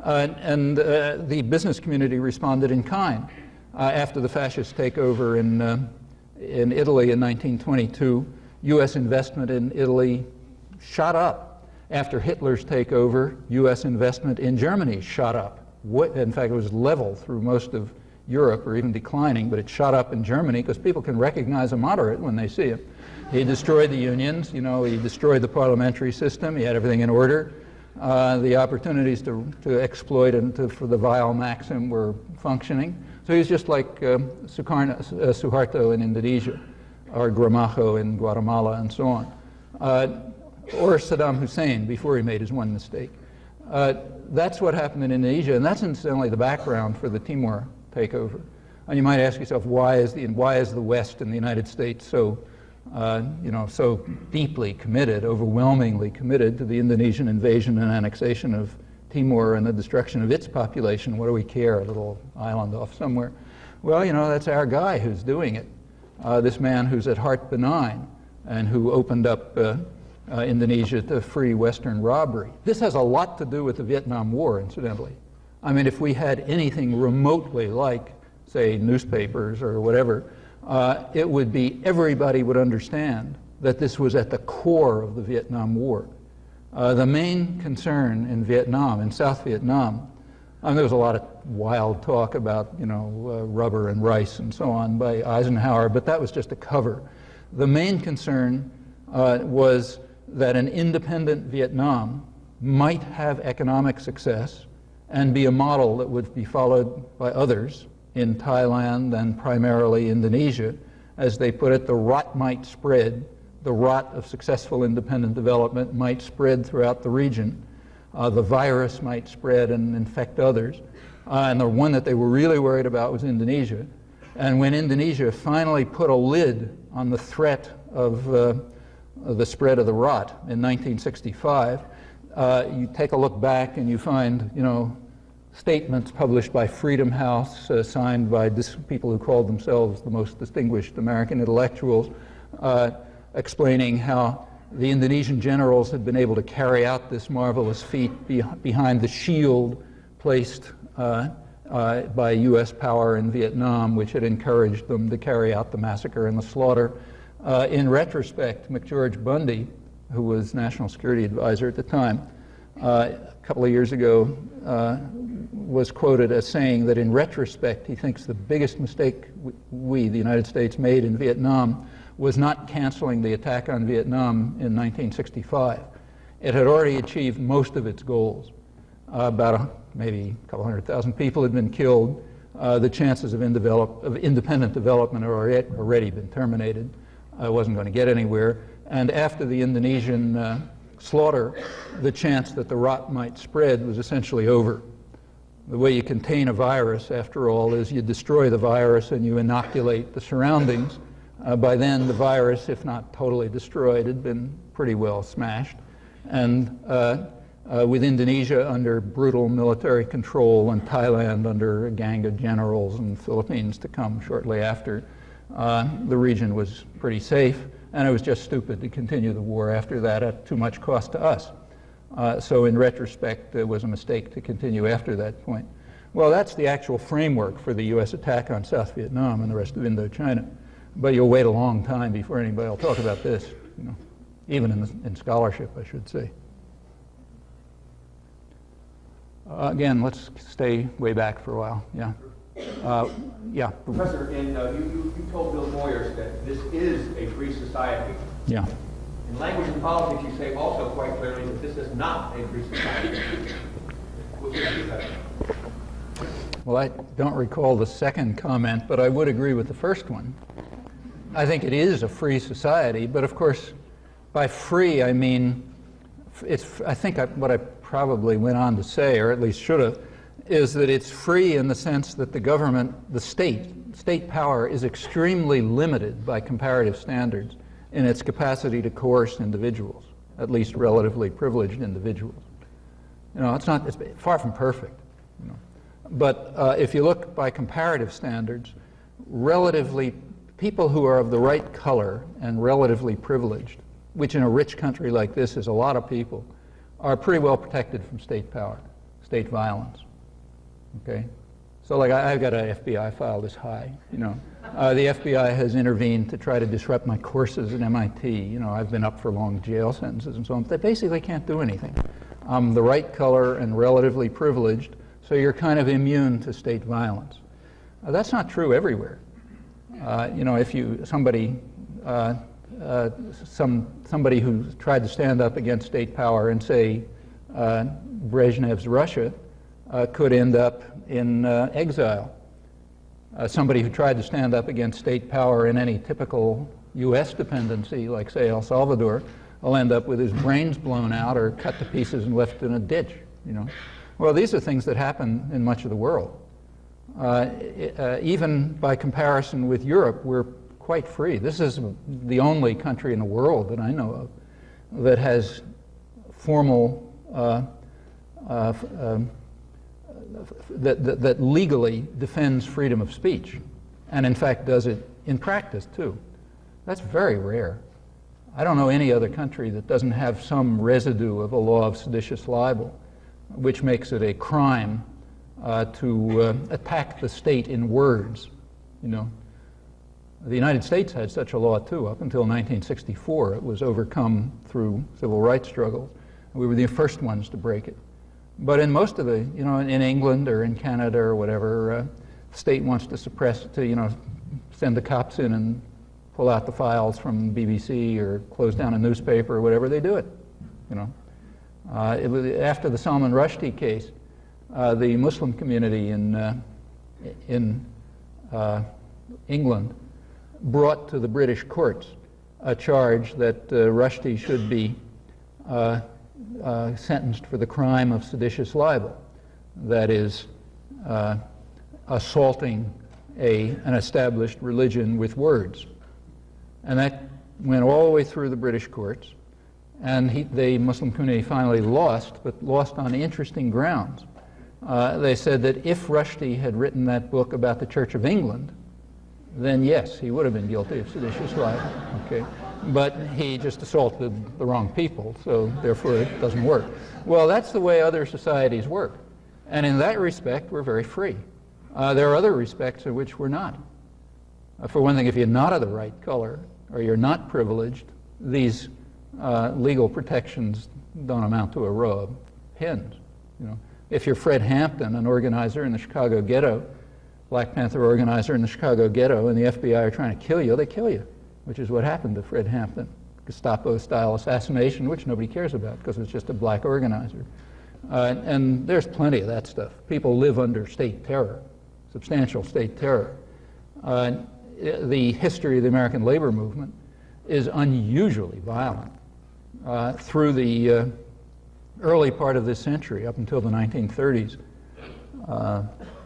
The business community responded in kind. After the fascist takeover in Italy in 1922, U.S. investment in Italy shot up. After Hitler's takeover, U.S. investment in Germany shot up. In fact, it was level through most of Europe, or even declining, but it shot up in Germany because people can recognize a moderate when they see him. He destroyed the unions, you know, he destroyed the parliamentary system, he had everything in order. The opportunities to exploit and for the vile maxim were functioning. So he's just like Suharto in Indonesia, or Gramajo in Guatemala, and so on. Or Saddam Hussein before he made his one mistake. That's what happened in Indonesia, and that's incidentally the background for the Timor takeover. And you might ask yourself, why is the West and the United States so, so deeply committed, overwhelmingly committed to the Indonesian invasion and annexation of Timor and the destruction of its population? What do we care, a little island off somewhere? Well, you know, that's our guy who's doing it. This man who's at heart benign and who opened up Indonesia to free Western robbery. This has a lot to do with the Vietnam War, incidentally. I mean, if we had anything remotely like, say, newspapers or whatever, it would be, everybody would understand that this was at the core of the Vietnam War. The main concern in Vietnam, in South Vietnam, there was a lot of wild talk about, rubber and rice and so on by Eisenhower, but that was just a cover. The main concern was that an independent Vietnam might have economic success and be a model that would be followed by others in Thailand and primarily Indonesia. As they put it, the rot might spread, the rot of successful independent development might spread throughout the region. the virus might spread and infect others. And the one that they were really worried about was Indonesia. And when Indonesia finally put a lid on the threat of the spread of the rot in 1965, you take a look back and you find, statements published by Freedom House, signed by people who called themselves the most distinguished American intellectuals, explaining how the Indonesian generals had been able to carry out this marvelous feat behind the shield placed by U.S. power in Vietnam, which had encouraged them to carry out the massacre and the slaughter. In retrospect, McGeorge Bundy, who was National Security Advisor at the time, a couple of years ago, was quoted as saying that in retrospect he thinks the biggest mistake we, the United States, made in Vietnam was not canceling the attack on Vietnam in 1965. It had already achieved most of its goals. Maybe a couple 100,000 people had been killed. The chances of independent development had already been terminated. I wasn't going to get anywhere. And after the Indonesian slaughter, the chance that the rot might spread was essentially over. The way you contain a virus, after all, is you destroy the virus and you inoculate the surroundings. By then, the virus, if not totally destroyed, had been pretty well smashed. And with Indonesia under brutal military control and Thailand under a gang of generals and Philippines to come shortly after, the region was pretty safe. And it was just stupid to continue the war after that at too much cost to us. So in retrospect, it was a mistake to continue after that point. Well, that's the actual framework for the U.S. attack on South Vietnam and the rest of Indochina. But you'll wait a long time before anybody will talk about this, even in scholarship, I should say. Again, let's stay way back for a while. Yeah. Yeah. Professor, you told Bill Moyers that this is a free society. Yeah. In Language and Politics, you say also quite clearly that this is not a free society. Which is that? Well, I don't recall the second comment, but I would agree with the first one. I think it is a free society, but of course, by free, I mean, what I probably went on to say, or at least should have, is that it's free in the sense that the government, the state power is extremely limited by comparative standards in its capacity to coerce individuals, at least relatively privileged individuals. It's far from perfect. But if you look by comparative standards, people who are of the right color and relatively privileged, which in a rich country like this is a lot of people, are pretty well protected from state power, state violence. Okay? So like I've got an FBI file this high, The FBI has intervened to try to disrupt my courses at MIT. I've been up for long jail sentences and so on. They basically can't do anything. I'm the right color and relatively privileged, so you're kind of immune to state violence. That's not true everywhere. If somebody who tried to stand up against state power in, say, Brezhnev's Russia could end up in exile. Somebody who tried to stand up against state power in any typical U.S. dependency, like, say, El Salvador, will end up with his brains blown out or cut to pieces and left in a ditch, Well, these are things that happen in much of the world. Even by comparison with Europe, we're quite free. This is the only country in the world that I know of that has formal, that legally defends freedom of speech, and in fact does it in practice too. That's very rare. I don't know any other country that doesn't have some residue of a law of seditious libel, which makes it a crime to attack the state in words, The United States had such a law too. Up until 1964, it was overcome through civil rights struggles. We were the first ones to break it. But in most of the, in England or in Canada or whatever, the state wants to suppress, send the cops in and pull out the files from BBC or close down a newspaper or whatever, they do it. It was after the Salman Rushdie case, the Muslim community in England brought to the British courts a charge that Rushdie should be sentenced for the crime of seditious libel, that is, assaulting an established religion with words. And that went all the way through the British courts, and the Muslim community finally lost, but lost on interesting grounds. They said that if Rushdie had written that book about the Church of England, then yes, he would have been guilty of seditious libel. Okay? But he just assaulted the wrong people, so therefore it doesn't work. Well, that's the way other societies work. And in that respect, we're very free. There are other respects in which we're not. For one thing, if you're not of the right color, or you're not privileged, these legal protections don't amount to a row of pins. You know, if you're Fred Hampton, an organizer in the Chicago ghetto, Black Panther organizer in the Chicago ghetto, and the FBI are trying to kill you, they kill you, which is what happened to Fred Hampton. Gestapo-style assassination, which nobody cares about because it's just a black organizer. And there's plenty of that stuff. People live under state terror, substantial state terror. The history of the American labor movement is unusually violent. Through the early part of this century, up until the 1930s,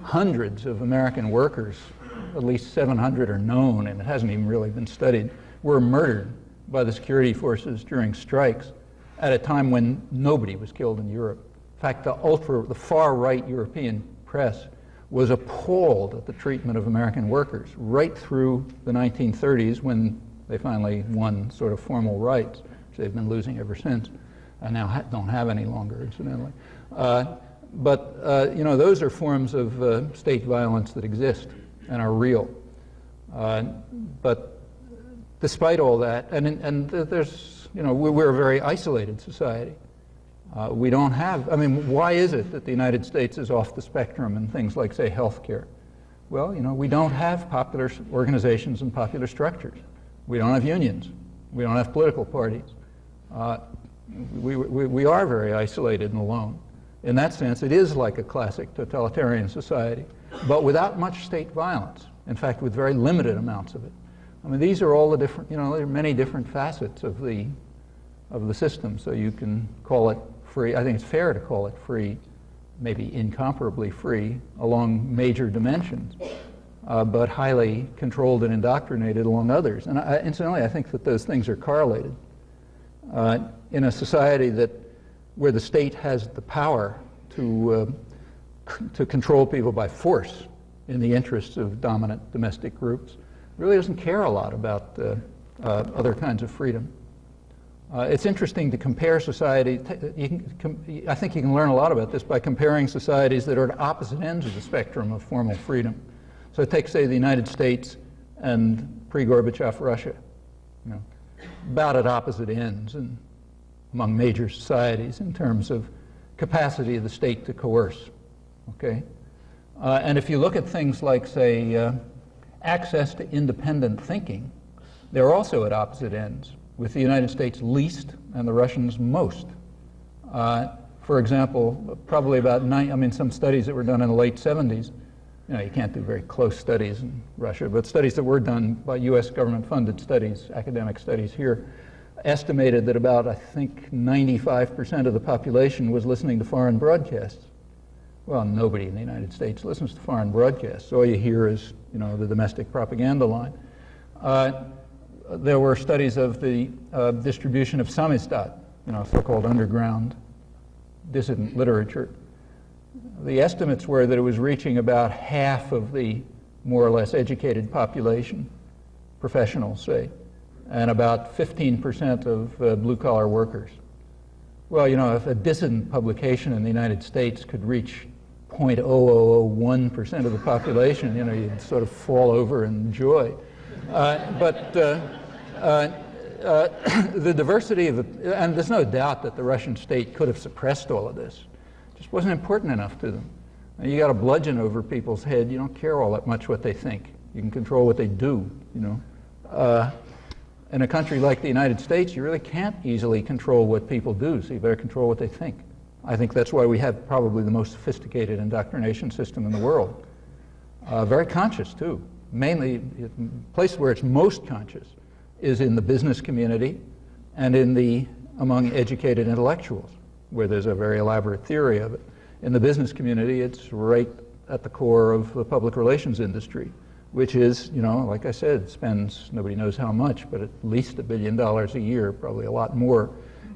hundreds of American workers, at least 700 are known, and it hasn't even really been studied, were murdered by the security forces during strikes at a time when nobody was killed in Europe. In fact, the far-right European press was appalled at the treatment of American workers right through the 1930s, when they finally won sort of formal rights, which they've been losing ever since, and now don't have any longer, incidentally. But you know, those are forms of state violence that exist and are real. But despite all that, and there's, you know, we're a very isolated society. We don't have, I mean, why is it that the United States is off the spectrum in things like, say, healthcare? Well, you know, we don't have popular organizations and popular structures. We don't have unions. We don't have political parties. We are very isolated and alone. In that sense, it is like a classic totalitarian society, but without much state violence. In fact, with very limited amounts of it. I mean, these are all the different, you know, there are many different facets of the system, so you can call it free. I think it's fair to call it free, maybe incomparably free along major dimensions, but highly controlled and indoctrinated along others. And incidentally, I think that those things are correlated. In a society where the state has the power to control people by force in the interests of dominant domestic groups, really doesn't care a lot about other kinds of freedom. It's interesting to compare society. I think you can learn a lot about this by comparing societies that are at opposite ends of the spectrum of formal freedom. So take, say, the United States and pre-Gorbachev Russia, you know, about at opposite ends and among major societies in terms of capacity of the state to coerce. Okay, and if you look at things like, say, access to independent thinking, they're also at opposite ends, with the United States least and the Russians most. For example, probably about some studies that were done in the late 70s, you know, you can't do very close studies in Russia, but studies that were done by U.S. government-funded studies, academic studies here, estimated that about, I think, 95% of the population was listening to foreign broadcasts. Well, nobody in the United States listens to foreign broadcasts. All you hear is, you know, the domestic propaganda line. There were studies of the distribution of samizdat, you know, so-called underground dissident literature. The estimates were that it was reaching about half of the more or less educated population, professionals, say, and about 15% of blue-collar workers. Well, you know, if a dissident publication in the United States could reach 0.0001% of the population, you know, you'd sort of fall over in joy. But the diversity of and there's no doubt that the Russian state could have suppressed all of this. It just wasn't important enough to them. You got a bludgeon over people's head. You don't care all that much what they think. You can control what they do, you know. In a country like the United States, you really can't easily control what people do, so you better control what they think. I think that's why we have probably the most sophisticated indoctrination system in the world. Very conscious, too. Mainly, the place where it's most conscious is in the business community and among educated intellectuals. where there's a very elaborate theory of it. In the business community, it's right at the core of the public relations industry, which is, like I said, spends nobody knows how much, but at least $1 billion a year, probably a lot more,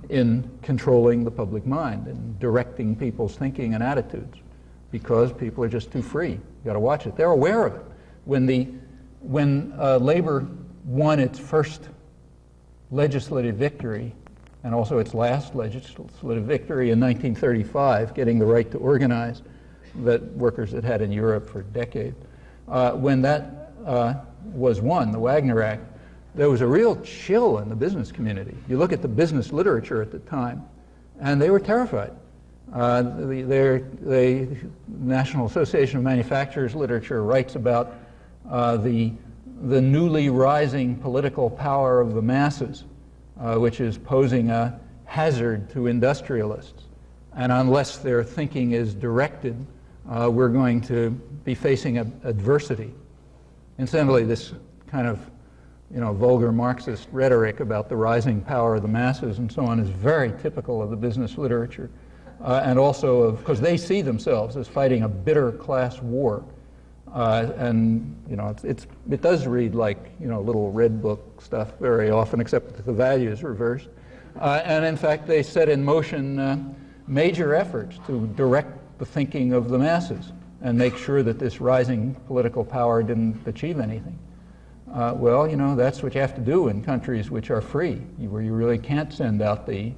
in controlling the public mind and directing people's thinking and attitudes, because people are just too free. You got to watch it. They're aware of it. When labor won its first legislative victory, and also its last legislative victory in 1935, getting the right to organize that workers had had in Europe for decades, when that was won, the Wagner Act, there was a real chill in the business community. You look at the business literature at the time, and they were terrified. The National Association of Manufacturers literature writes about the newly rising political power of the masses, which is posing a hazard to industrialists. And unless their thinking is directed, we're going to be facing adversity. Incidentally, this kind of vulgar Marxist rhetoric about the rising power of the masses and so on is very typical of the business literature, and also of, because they see themselves as fighting a bitter class war, and it does read like little red book stuff very often, except that the value is reversed, and in fact they set in motion major efforts to direct the thinking of the masses and make sure that this rising political power didn't achieve anything. Well, that's what you have to do in countries which are free, where you really can't send out the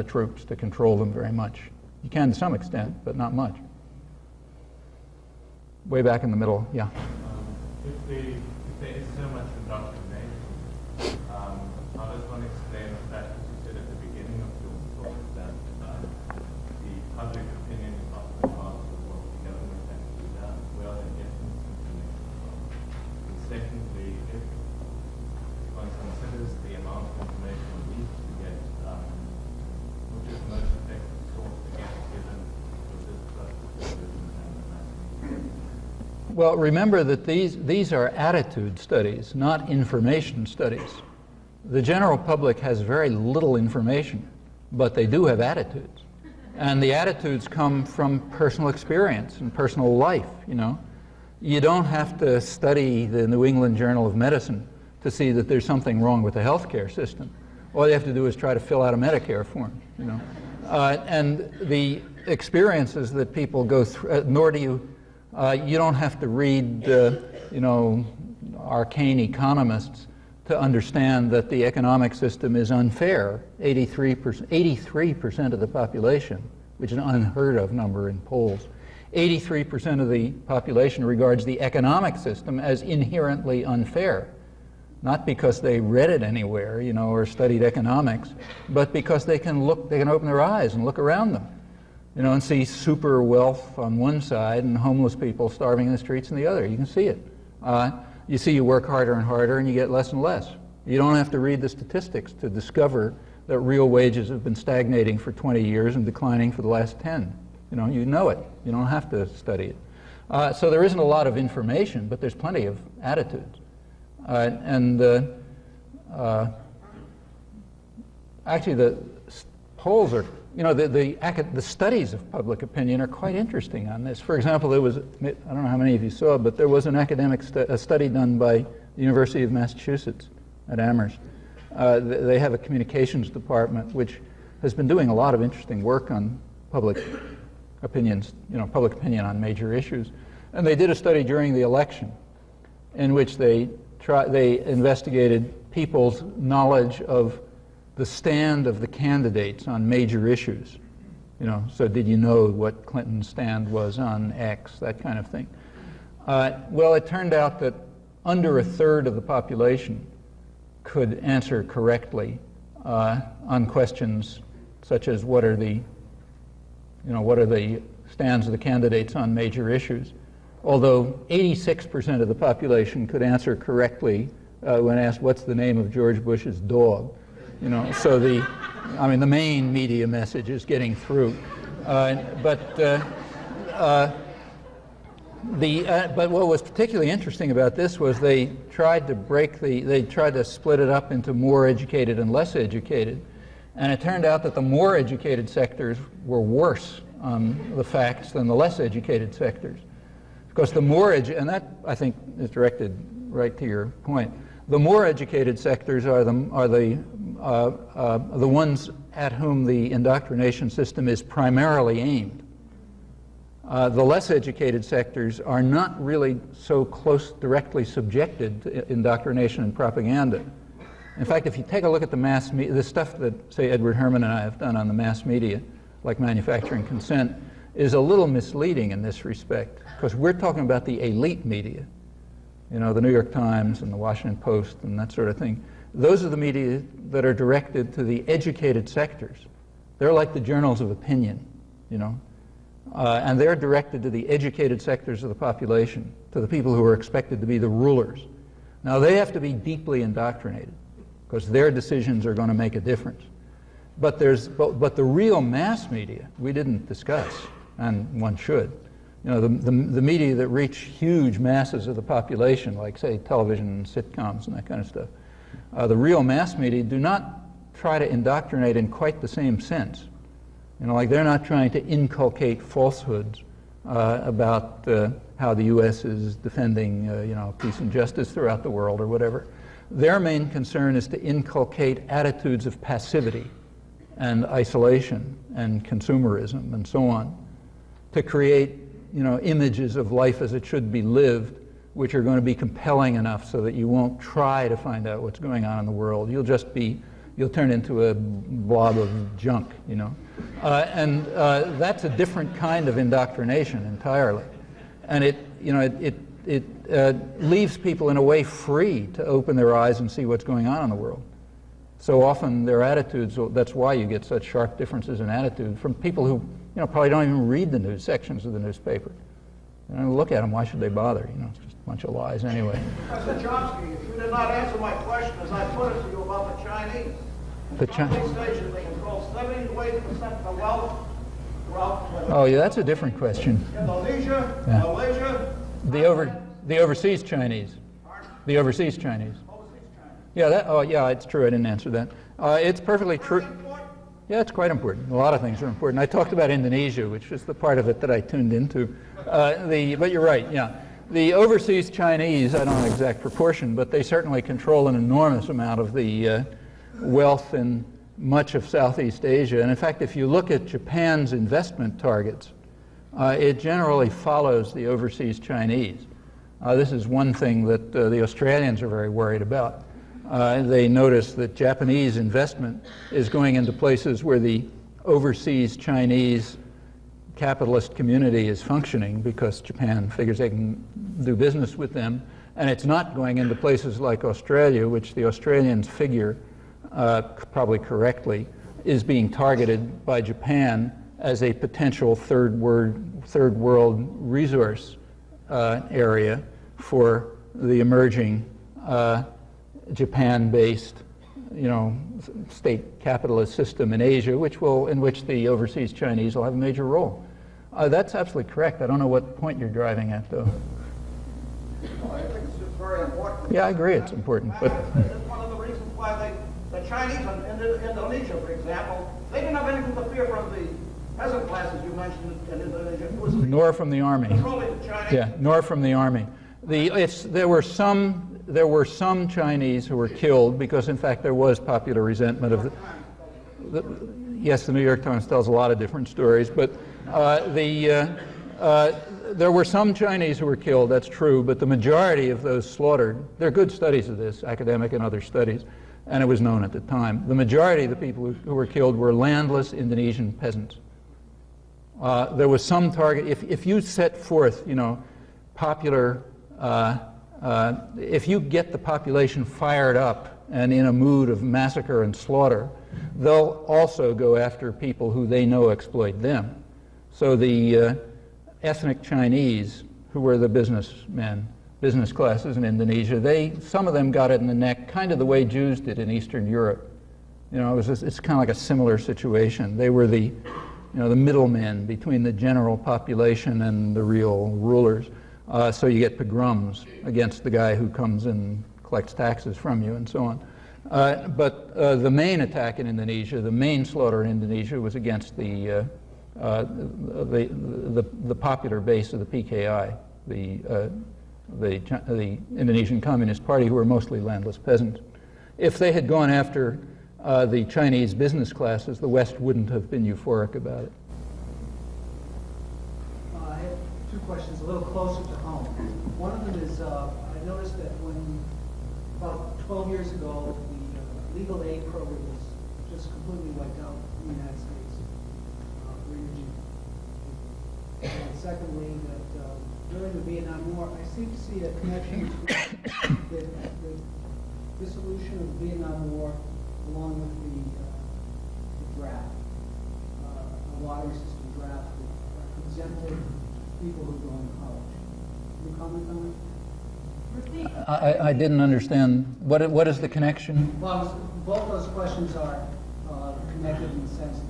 troops to control them very much. You can to some extent, but not much. Way back in the middle, yeah. If there is so much indoctrination, how does one explain the fact that you said at the beginning of your talk that the public opinion is not the part of what the government has to do done? Well, in essence, and secondly, if one considers the amount of information one needs to get, which is the most effective source to get given for this business and the mass media? Well, remember that these are attitude studies, not information studies. The general public has very little information, but they do have attitudes. And the attitudes come from personal experience and personal life, You don't have to study the New England Journal of Medicine to see that there's something wrong with the healthcare system. All you have to do is try to fill out a Medicare form, And the experiences that people go through, nor do you don't have to read, arcane economists to understand that the economic system is unfair. 83% of the population, which is an unheard of number in polls, 83% of the population regards the economic system as inherently unfair. Not because they read it anywhere, or studied economics, but because they can open their eyes and look around them. And see super wealth on one side and homeless people starving in the streets on the other. You can see it. You see you work harder and harder and you get less and less. You don't have to read the statistics to discover that real wages have been stagnating for 20 years and declining for the last 10. You know it. You don't have to study it. So there isn't a lot of information, but there's plenty of attitudes. Actually, the polls are, the studies of public opinion are quite interesting on this. For example, there was, I don't know how many of you saw, but there was an academic study done by the University of Massachusetts at Amherst. They have a communications department which has been doing a lot of interesting work on public opinions, public opinion on major issues. And they did a study during the election in which they investigated people's knowledge of the stand of the candidates on major issues. So did you know what Clinton's stand was on X, that kind of thing. Well, it turned out that under a third of the population could answer correctly on questions such as what are the stands of the candidates on major issues. Although 86% of the population could answer correctly when asked what's the name of George Bush's dog. So the main media message is getting through. But what was particularly interesting about this was they tried to split it up into more educated and less educated. And it turned out that the more educated sectors were worse on the facts than the less educated sectors. Because the more, and that I think is directed right to your point, the more educated sectors are the ones at whom the indoctrination system is primarily aimed. The less educated sectors are not really so directly subjected to indoctrination and propaganda. In fact, if you take a look at the stuff that, say, Edward Herman and I have done on the mass media, like manufacturing consent, is a little misleading in this respect, because we're talking about the elite media, you know, the New York Times and the Washington Post and that sort of thing. Those are the media that are directed to the educated sectors. They're like the journals of opinion, you know, and they're directed to the educated sectors of the population, to the people who are expected to be the rulers. Now, they have to be deeply indoctrinated, because their decisions are going to make a difference. But the real mass media we didn't discuss, and one should. You know, the media that reach huge masses of the population, like, say, television and sitcoms and that kind of stuff, the real mass media do not try to indoctrinate in quite the same sense. You know, like, they're not trying to inculcate falsehoods about how the U.S. is defending, you know, peace and justice throughout the world or whatever. Their main concern is to inculcate attitudes of passivity and isolation and consumerism and so on, to create, you know, images of life as it should be lived, which are going to be compelling enough so that you won't try to find out what's going on in the world. You'll turn into a blob of junk, you know. That's a different kind of indoctrination entirely. And it leaves people in a way free to open their eyes and see what's going on in the world. So often their attitudes, that's why you get such sharp differences in attitude from people who, you know, probably don't even read the news sections of the newspaper. You know, look at them, why should they bother? You know, it's just a bunch of lies anyway. Professor Chomsky, if you did not answer my question as I put it to you about the Chinese, The Chinese station, they control 70 to 80% of the wealth throughout. Oh, yeah, that's a different question. Indonesia, Yeah. Malaysia. The overseas Chinese. The overseas Chinese. Yeah, it's true. I didn't answer that. It's perfectly true. Yeah, it's quite important. A lot of things are important. I talked about Indonesia, which is the part of it that I tuned into. But you're right, yeah. The overseas Chinese, I don't know the exact proportion, but they certainly control an enormous amount of the wealth in much of Southeast Asia. And in fact, if you look at Japan's investment targets, it generally follows the overseas Chinese. This is one thing that the Australians are very worried about. They notice that Japanese investment is going into places where the overseas Chinese capitalist community is functioning because Japan figures they can do business with them, and it's not going into places like Australia, which the Australians figure, probably correctly, is being targeted by Japan as a potential third world resource area for the emerging Japan-based, you know, state capitalist system in Asia, in which the overseas Chinese will have a major role. That's absolutely correct. I don't know what point you're driving at, though. Well, I think it's just very important. Yeah, I agree it's important, but It's one of the reasons why the Chinese in Indonesia, for example, they didn't have anything to fear from the peasant classes you mentioned in Indonesia. It was nor from the army. controlling the Chinese. Yeah, nor from the army. There were some Chinese who were killed because, in fact, there was popular resentment of yes, the New York Times tells a lot of different stories, but there were some Chinese who were killed, that's true, but the majority of those slaughtered, there are good studies of this, academic and other studies, and it was known at the time. The majority of the people who were killed were landless Indonesian peasants. There was some target. If you set forth, you know, popular, if you get the population fired up and in a mood of massacre and slaughter, they'll also go after people who they know exploit them. So the ethnic Chinese, who were the businessmen, business classes in Indonesia, some of them got it in the neck, kind of the way Jews did in Eastern Europe. You know, it's kind of like a similar situation. They were the middlemen between the general population and the real rulers. So you get pogroms against the guy who comes and collects taxes from you and so on. But the main attack in Indonesia, the main slaughter in Indonesia, was against the popular base of the PKI, the Indonesian Communist Party, who were mostly landless peasants. If they had gone after the Chinese business classes, the West wouldn't have been euphoric about it. I have two questions, a little closer to home. One of them is, I noticed that when, about 12 years ago, the legal aid program was just completely wiped out in the United States for Indian people. And secondly, that during the Vietnam War, I seem to see a connection between the dissolution of the Vietnam War along with the draft, a lottery system draft that exempted people who go to college. Can you comment on it? I didn't understand. What is the connection? Well, both those questions are connected in the sense that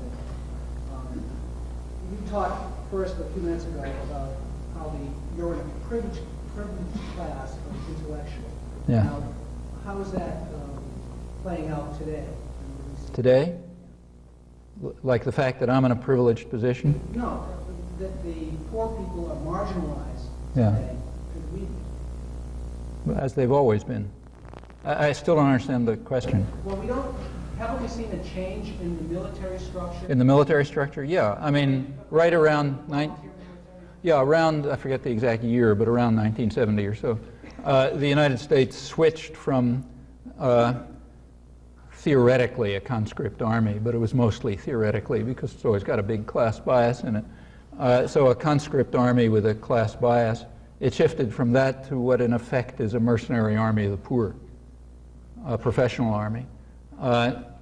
you talked first a few minutes ago about how you're in a privileged class of intellectuals. Yeah. Now, how is that playing out today? Today? Like the fact that I'm in a privileged position? No, that the poor people are marginalized Yeah. today. As they've always been. I still don't understand the question. Well, haven't we seen a change in the military structure? In the military structure? Yeah. I mean, right around, around, I forget the exact year, but around 1970 or so, the United States switched from theoretically a conscript army, but it was mostly theoretically because it's always got a big class bias in it. So a conscript army with a class bias, it shifted from that to what in effect is a mercenary army of the poor, a professional army,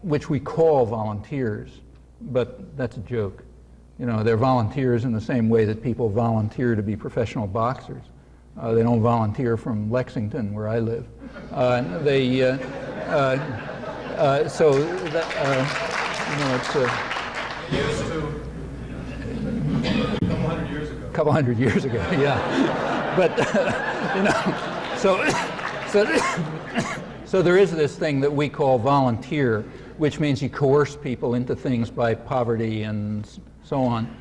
which we call volunteers, but that's a joke. You know, they're volunteers in the same way that people volunteer to be professional boxers. They don't volunteer from Lexington, where I live. So that, you know, it's Used to a couple hundred years ago. couple hundred years ago, yeah. But, you know, so there is this thing that we call volunteer, which means you coerce people into things by poverty and so on.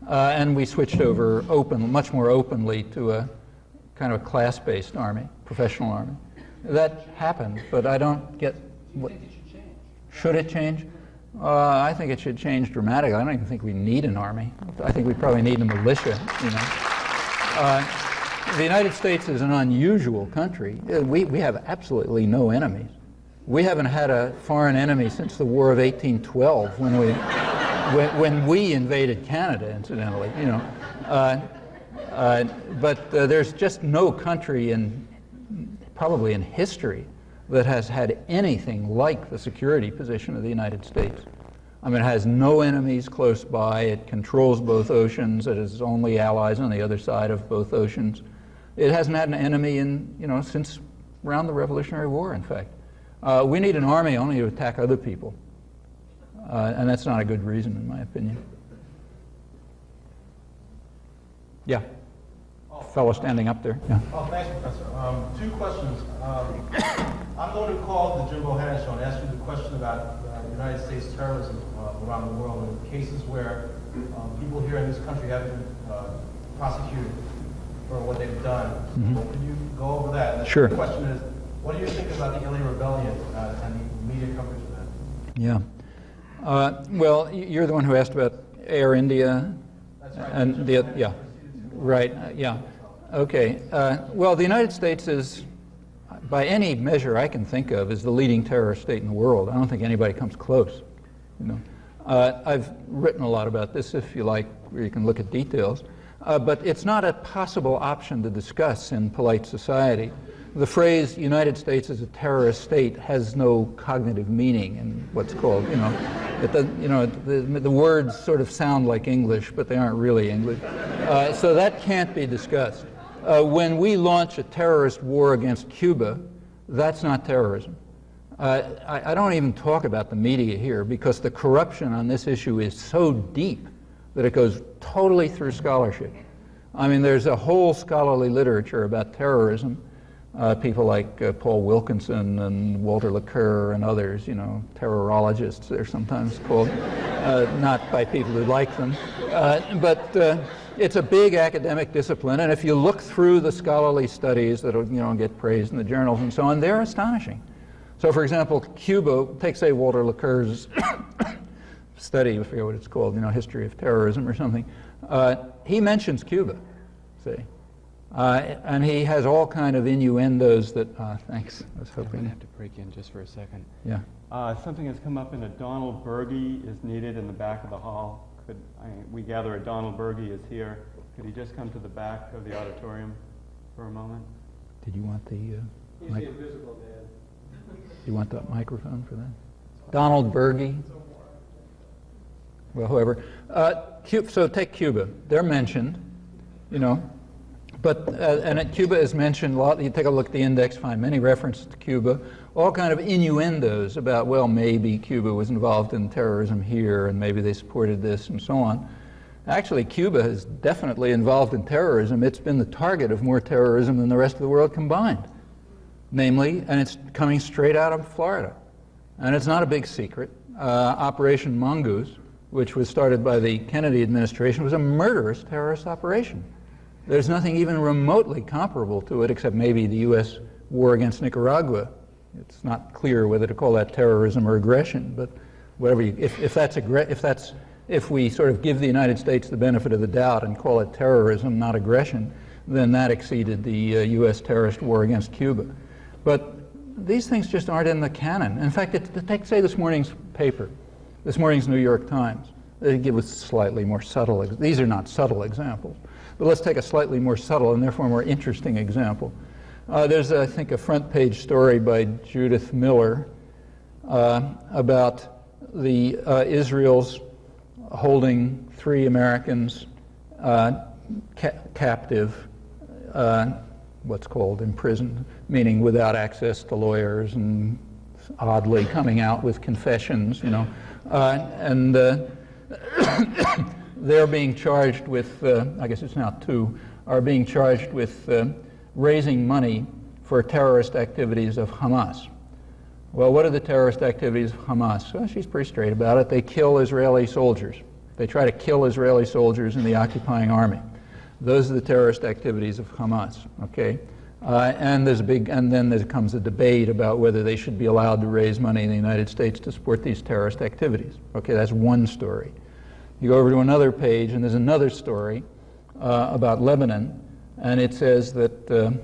And we switched over much more openly to a kind of a class-based army, professional army. That happened, but I don't get what... Do you think it should change? Should it change? I think it should change dramatically. I don't even think we need an army. I think we probably need a militia, you know. The United States is an unusual country. We have absolutely no enemies. We haven't had a foreign enemy since the War of 1812 when we invaded Canada, incidentally, you know. But there's just no country probably in history that has had anything like the security position of the United States. I mean, it has no enemies close by. It controls both oceans. It has only allies on the other side of both oceans. It hasn't had an enemy since around the Revolutionary War, in fact. We need an army only to attack other people. And that's not a good reason, in my opinion. Yeah. Fellow standing up there. Yeah. Oh, thanks, Professor. Two questions. I'm the one who called the Jim Bohannon show and asked you the question about United States terrorism around the world and cases where people here in this country have been prosecuted for what they've done. Mm-hmm. Well, could you go over that? And the Sure. second question is, what do you think about the LA Rebellion and the media coverage of that? Yeah. Well, you're the one who asked about Air India. That's right. And yeah. Right. Yeah. Okay. Well, the United States is, by any measure I can think of, is the leading terrorist state in the world. I don't think anybody comes close. You know, I've written a lot about this, if you like, where you can look at details. But it's not a possible option to discuss in polite society. The phrase "United States is a terrorist state" has no cognitive meaning in what's called, the words sort of sound like English, but they aren't really English. So that can't be discussed. When we launch a terrorist war against Cuba, that's not terrorism. I don't even talk about the media here because the corruption on this issue is so deep that it goes totally through scholarship. I mean, there's a whole scholarly literature about terrorism people like Paul Wilkinson and Walter Laqueur and others, you know, terrorologists they're sometimes called, not by people who like them. But it's a big academic discipline, and if you look through the scholarly studies that get praised in the journals and so on, they're astonishing. So, for example, Cuba, take, say, Walter Laqueur's study, I forget what it's called, History of Terrorism or something. He mentions Cuba, see. And he has all kind of innuendos that, thanks, I was hoping. I'm going to have to break in just for a second. Yeah. Something has come up in a Donald Berge is needed in the back of the hall. We gather a Donald Berge is here. Could he just come to the back of the auditorium for a moment? Did you want the He's the invisible man. You want that microphone for that? Donald Berge? Well, whoever. So take Cuba. They're mentioned, but and Cuba is mentioned a lot. You take a look at the index, find many references to Cuba, all kind of innuendos about, well, maybe Cuba was involved in terrorism here, and maybe they supported this, and so on. Actually, Cuba is definitely involved in terrorism. It's been the target of more terrorism than the rest of the world combined. Namely, and it's coming straight out of Florida. And it's not a big secret. Operation Mongoose, which was started by the Kennedy administration, was a murderous terrorist operation. There's nothing even remotely comparable to it, except maybe the U.S. war against Nicaragua. It's not clear whether to call that terrorism or aggression, but whatever. If we sort of give the United States the benefit of the doubt and call it terrorism, not aggression, then that exceeded the U.S. terrorist war against Cuba. But these things just aren't in the canon. In fact, take, say, this morning's paper, this morning's New York Times. They give us slightly more subtle, these are not subtle examples, but let's take a slightly more subtle and therefore more interesting example. There's, I think, a front page story by Judith Miller about the Israel's holding 3 Americans captive, what's called imprisoned, meaning without access to lawyers and oddly coming out with confessions, and they're being charged with, I guess it's now 2, are being charged with raising money for terrorist activities of Hamas. Well, what are the terrorist activities of Hamas? Well, she's pretty straight about it. They kill Israeli soldiers. They try to kill Israeli soldiers in the occupying army. Those are the terrorist activities of Hamas, okay? And then there comes a debate about whether they should be allowed to raise money in the United States to support these terrorist activities. Okay, that's one story. You go over to another page, and there's another story about Lebanon, and it says that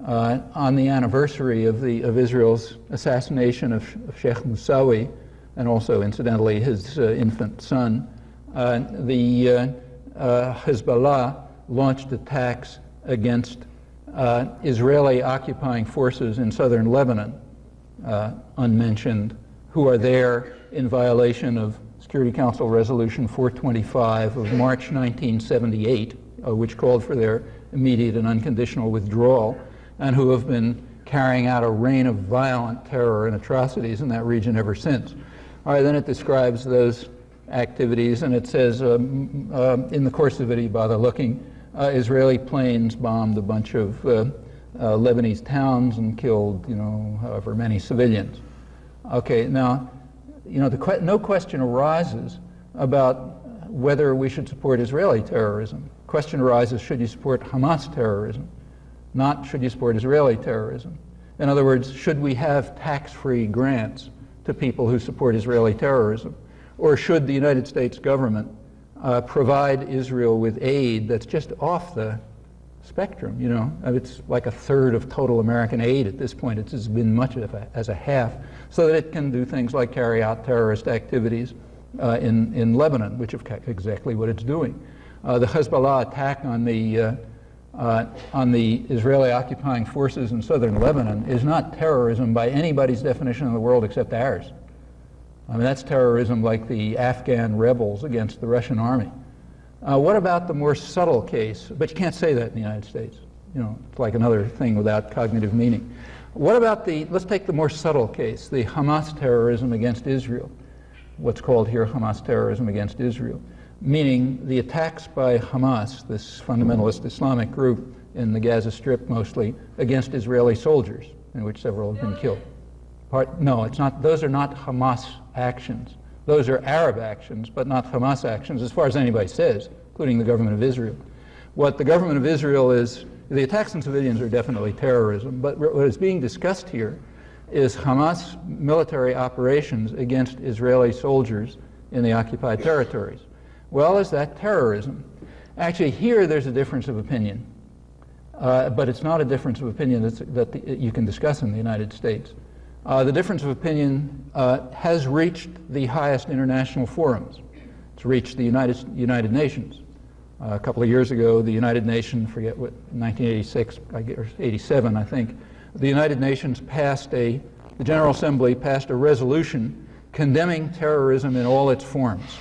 on the anniversary of Israel's assassination of Sheikh Moussawi, and also, incidentally, his infant son, the Hezbollah launched attacks against Israeli occupying forces in southern Lebanon, unmentioned, who are there in violation of Security Council Resolution 425 of March 1978, which called for their immediate and unconditional withdrawal, and who have been carrying out a reign of violent terror and atrocities in that region ever since. All right, then it describes those activities, and it says, in the course of it, you bother looking, Israeli planes bombed a bunch of Lebanese towns and killed, however many civilians. Okay, now, no question arises about whether we should support Israeli terrorism. Question arises, should you support Hamas terrorism? Not should you support Israeli terrorism. In other words, should we have tax-free grants to people who support Israeli terrorism? Or should the United States government provide Israel with aid that's just off the spectrum, It's like a third of total American aid at this point. It's been much as a half, so that it can do things like carry out terrorist activities in Lebanon, which is exactly what it's doing. The Hezbollah attack on the Israeli occupying forces in southern Lebanon is not terrorism by anybody's definition in the world except ours. I mean, that's terrorism like the Afghan rebels against the Russian army. What about the more subtle case? But you can't say that in the United States. It's like another thing without cognitive meaning. What about let's take the more subtle case, the Hamas terrorism against Israel, what's called here Hamas terrorism against Israel, meaning the attacks by Hamas, this fundamentalist Islamic group, in the Gaza Strip mostly, against Israeli soldiers, in which several have been killed. No, it's not. Those are not Hamas actions. Those are Arab actions, but not Hamas actions, as far as anybody says, including the government of Israel. What the government of Israel is, the attacks on civilians are definitely terrorism, but what is being discussed here is Hamas military operations against Israeli soldiers in the occupied territories. Well, is that terrorism? Actually, here there's a difference of opinion, but it's not a difference of opinion that you can discuss in the United States. The difference of opinion has reached the highest international forums. It's reached the United Nations. A couple of years ago, the United Nations, forget what, 1986 or 87, I think, the United Nations the General Assembly passed a resolution condemning terrorism in all its forms.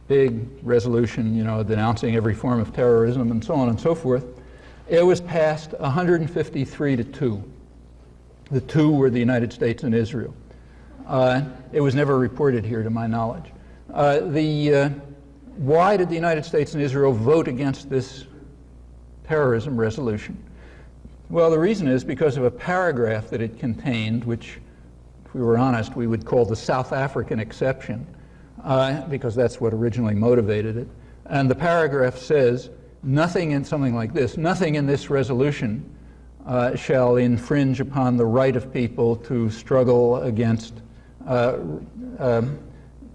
Big resolution, denouncing every form of terrorism and so on and so forth. It was passed 153 to 2. The two were the United States and Israel. It was never reported here, to my knowledge. Why did the United States and Israel vote against this terrorism resolution? Well, the reason is because of a paragraph that it contained, which, if we were honest, we would call the South African exception, because that's what originally motivated it. And the paragraph says, nothing in something like this, nothing in this resolution shall infringe upon the right of people to struggle against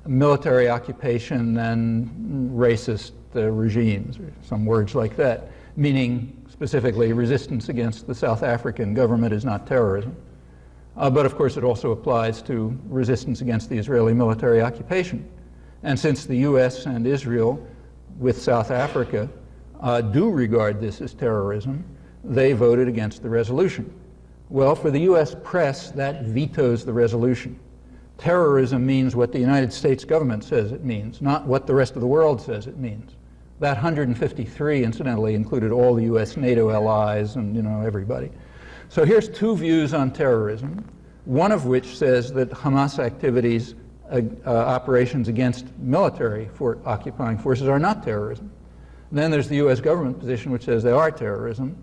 military occupation and racist regimes, or some words like that, meaning specifically resistance against the South African government is not terrorism. But of course it also applies to resistance against the Israeli military occupation. And since the US and Israel, with South Africa, do regard this as terrorism, they voted against the resolution. Well, for the US press, that vetoes the resolution. Terrorism means what the United States government says it means, not what the rest of the world says it means. That 153, incidentally, included all the US NATO allies and, everybody. So here's two views on terrorism, one of which says that Hamas activities, operations against military occupying forces are not terrorism. And then there's the US government position, which says they are terrorism.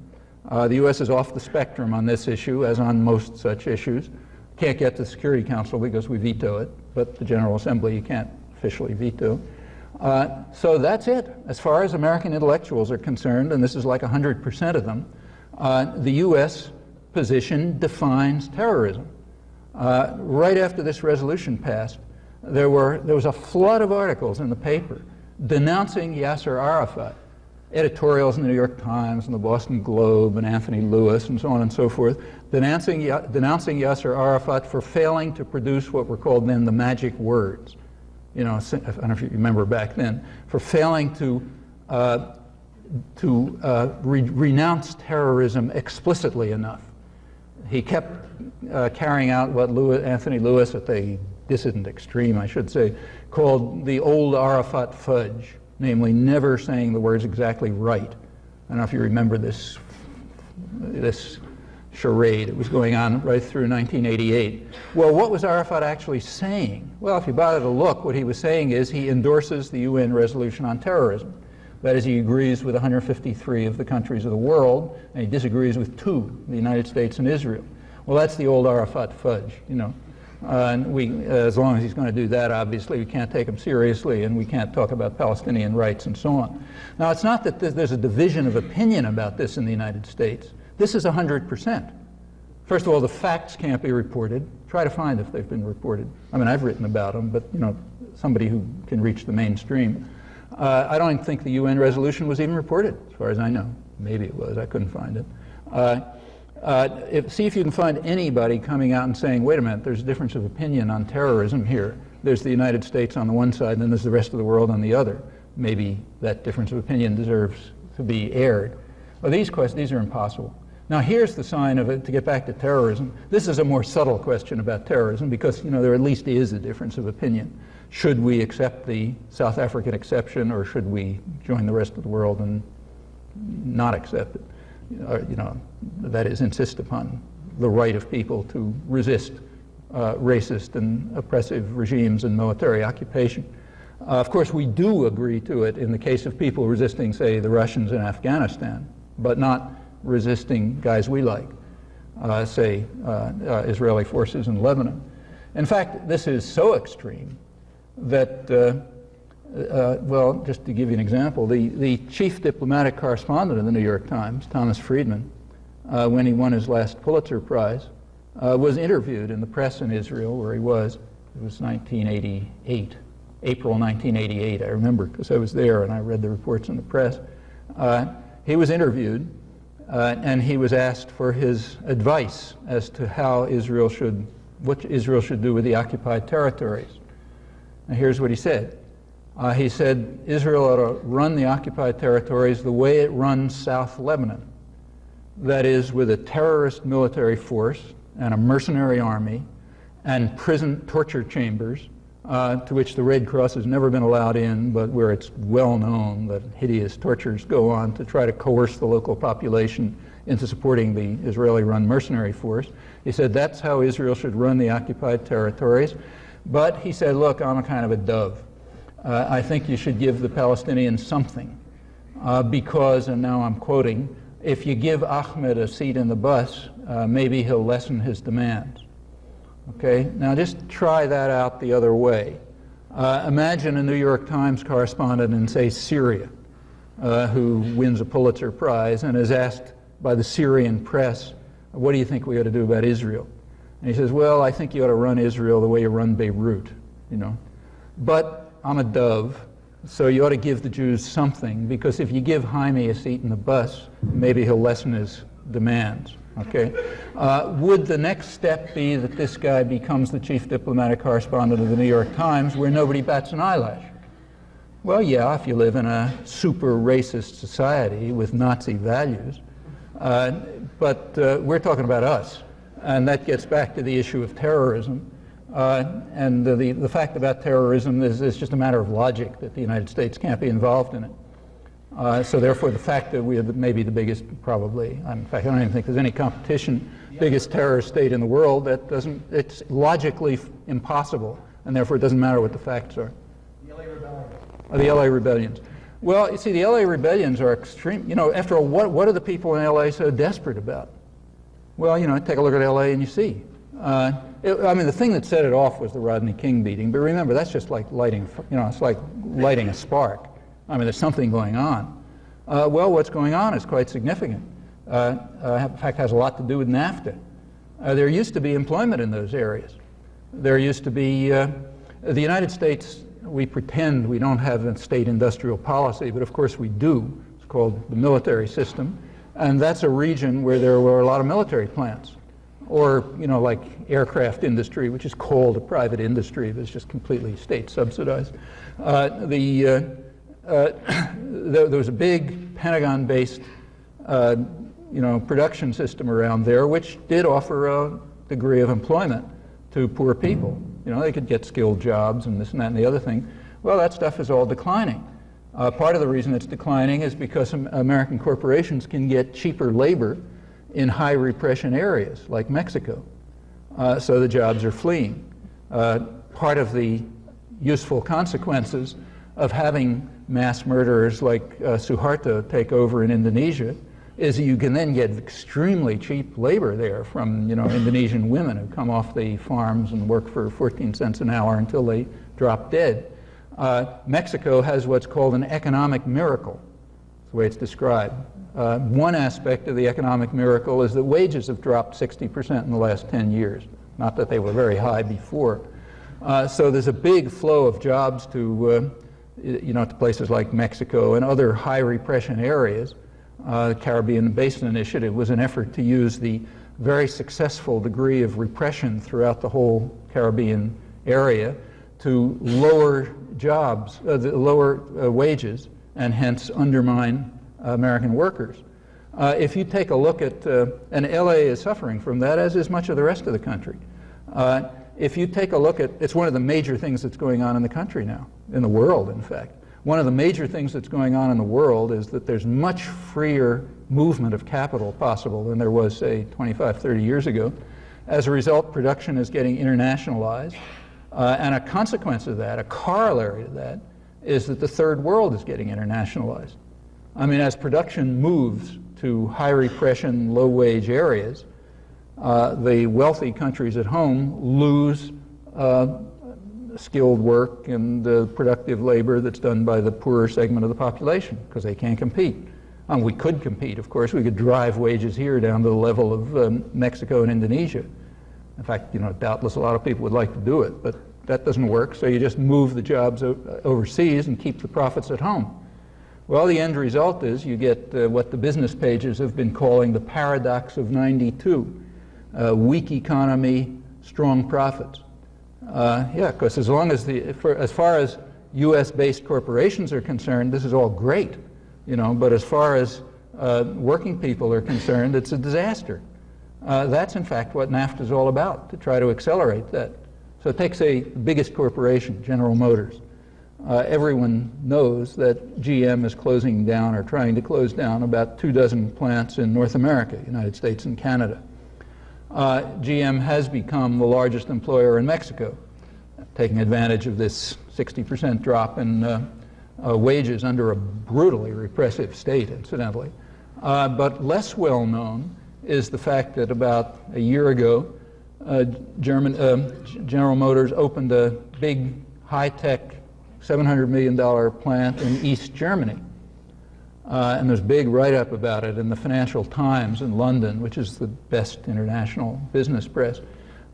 The US is off the spectrum on this issue, as on most such issues. Can't get to the Security Council because we veto it, but the General Assembly you can't officially veto. So that's it. As far as American intellectuals are concerned, and this is like 100% of them, the US position defines terrorism. Right after this resolution passed, there was a flood of articles in the paper denouncing Yasser Arafat. Editorials in the New York Times and the Boston Globe and Anthony Lewis and so on and so forth, denouncing Yasser Arafat for failing to produce what were called then the magic words. I don't know if you remember back then, for failing to renounce terrorism explicitly enough. He kept carrying out what Anthony Lewis, at the dissident extreme, I should say, called the old Arafat fudge, namely never saying the words exactly right. I don't know if you remember this charade. It was going on right through 1988. Well, what was Arafat actually saying? Well, if you bother to look, what he was saying is he endorses the UN resolution on terrorism. That is, he agrees with 153 of the countries of the world, and he disagrees with 2, the United States and Israel. Well, that's the old Arafat fudge, And as long as he's going to do that, obviously, we can't take him seriously, and we can't talk about Palestinian rights and so on. Now, it's not that there's a division of opinion about this in the United States. This is 100%. First of all, the facts can't be reported. Try to find if they've been reported. I mean, I've written about them, but, somebody who can reach the mainstream. I don't think the UN resolution was even reported, as far as I know. Maybe it was. I couldn't find it. See if you can find anybody coming out and saying, wait a minute, there's a difference of opinion on terrorism here. There's the United States on the one side, and then there's the rest of the world on the other. Maybe that difference of opinion deserves to be aired. Well, these are impossible. Now, here's the sign of it, to get back to terrorism. This is a more subtle question about terrorism because, there at least is a difference of opinion. Should we accept the South African exception, or should we join the rest of the world and not accept it? That is, insist upon the right of people to resist racist and oppressive regimes and military occupation. Of course, we do agree to it in the case of people resisting, say, the Russians in Afghanistan. but not resisting guys we like, say Israeli forces in Lebanon. In fact, this is so extreme that, well, just to give you an example, the chief diplomatic correspondent of the New York Times, Thomas Friedman, when he won his last Pulitzer Prize, was interviewed in the press in Israel, where he was. It was 1988, April 1988. I remember because I was there and I read the reports in the press. He was interviewed, and he was asked for his advice as to how what Israel should do with the occupied territories. And here's what he said. He said, Israel ought to run the occupied territories the way it runs South Lebanon. That is, with a terrorist military force and a mercenary army and prison torture chambers to which the Red Cross has never been allowed in, but where it's well known that hideous tortures go on to try to coerce the local population into supporting the Israeli-run mercenary force. He said that's how Israel should run the occupied territories. But he said, look, I'm a kind of a dove. I think you should give the Palestinians something because, and now I'm quoting, if you give Ahmed a seat in the bus, maybe he'll lessen his demands. Okay, now just try that out the other way. Imagine a New York Times correspondent in, say, Syria, who wins a Pulitzer Prize and is asked by the Syrian press, what do you think we ought to do about Israel? And he says, well, I think you ought to run Israel the way you run Beirut, you know. But I'm a dove, so you ought to give the Jews something, because if you give Jaime a seat in the bus, maybe he'll lessen his demands. Okay. Would the next step be that this guy becomes the chief diplomatic correspondent of the New York Times, where nobody bats an eyelash? Well, yeah, if you live in a super racist society with Nazi values. But we're talking about us, and that gets back to the issue of terrorism. And the fact about terrorism is just a matter of logic, that the United States can't be involved in it. So therefore, the fact that we are maybe the biggest, probably, in fact, I don't even think there's any competition, biggest terrorist state in the world, it's logically impossible, and therefore it doesn't matter what the facts are. The LA Rebellion. The LA rebellions. Well, you see, the LA rebellions are extreme. You know, after all, what are the people in LA so desperate about? Well, you know, take a look at LA and you see. I mean, the thing that set it off was the Rodney King beating, but remember, that's just like lighting, you know, it's like lighting a spark. I mean, there's something going on. Well, what's going on is quite significant. In fact, has a lot to do with NAFTA. There used to be employment in those areas. There used to be, the United States, we pretend we don't have a state industrial policy, but of course we do. It's called the military system. And that's a region where there were a lot of military plants. Or, you know, like aircraft industry, which is called a private industry, but it's just completely state subsidized. There was a big Pentagon-based, you know, production system around there, which did offer a degree of employment to poor people. You know, they could get skilled jobs and this and that and the other thing. Well, that stuff is all declining. Part of the reason it's declining is because American corporations can get cheaper labor in high repression areas like Mexico. So the jobs are fleeing. Part of the useful consequences of having mass murderers like Suharto take over in Indonesia is you can then get extremely cheap labor there from, you know, Indonesian women who come off the farms and work for 14 cents an hour until they drop dead. Mexico has what's called an economic miracle. That's the way it's described. One aspect of the economic miracle is that wages have dropped 60% in the last 10 years. Not that they were very high before. So there's a big flow of jobs to, you know, to places like Mexico and other high repression areas. The Caribbean Basin Initiative was an effort to use the very successful degree of repression throughout the whole Caribbean area to lower jobs, lower wages, and hence undermine American workers. If you take a look at, and LA is suffering from that, as is much of the rest of the country. If you take a look at, it's one of the major things that's going on in the country now, in the world, in fact. One of the major things that's going on in the world is that there's much freer movement of capital possible than there was, say, 25, 30 years ago. As a result, production is getting internationalized. And a consequence of that, a corollary to that, is that the third world is getting internationalized. I mean, as production moves to high repression, low wage areas, the wealthy countries at home lose skilled work and productive labor that's done by the poorer segment of the population because they can't compete. We could compete, of course. We could drive wages here down to the level of Mexico and Indonesia. In fact, doubtless a lot of people would like to do it, but that doesn't work, so you just move the jobs overseas and keep the profits at home. Well, the end result is you get what the business pages have been calling the paradox of 92. Weak economy, strong profits. Yeah, because as far as U.S.-based corporations are concerned, this is all great, but as far as working people are concerned, it's a disaster. That's in fact what NAFTA is all about, to try to accelerate that. So take, say, the biggest corporation, General Motors. Everyone knows that GM is closing down or trying to close down about 24 plants in North America, United States and Canada. GM has become the largest employer in Mexico, taking advantage of this 60% drop in wages under a brutally repressive state, incidentally. But less well known is the fact that about a year ago, General Motors opened a big, high-tech, $700 million plant in East Germany. And there's a big write-up about it in the Financial Times in London, which is the best international business press.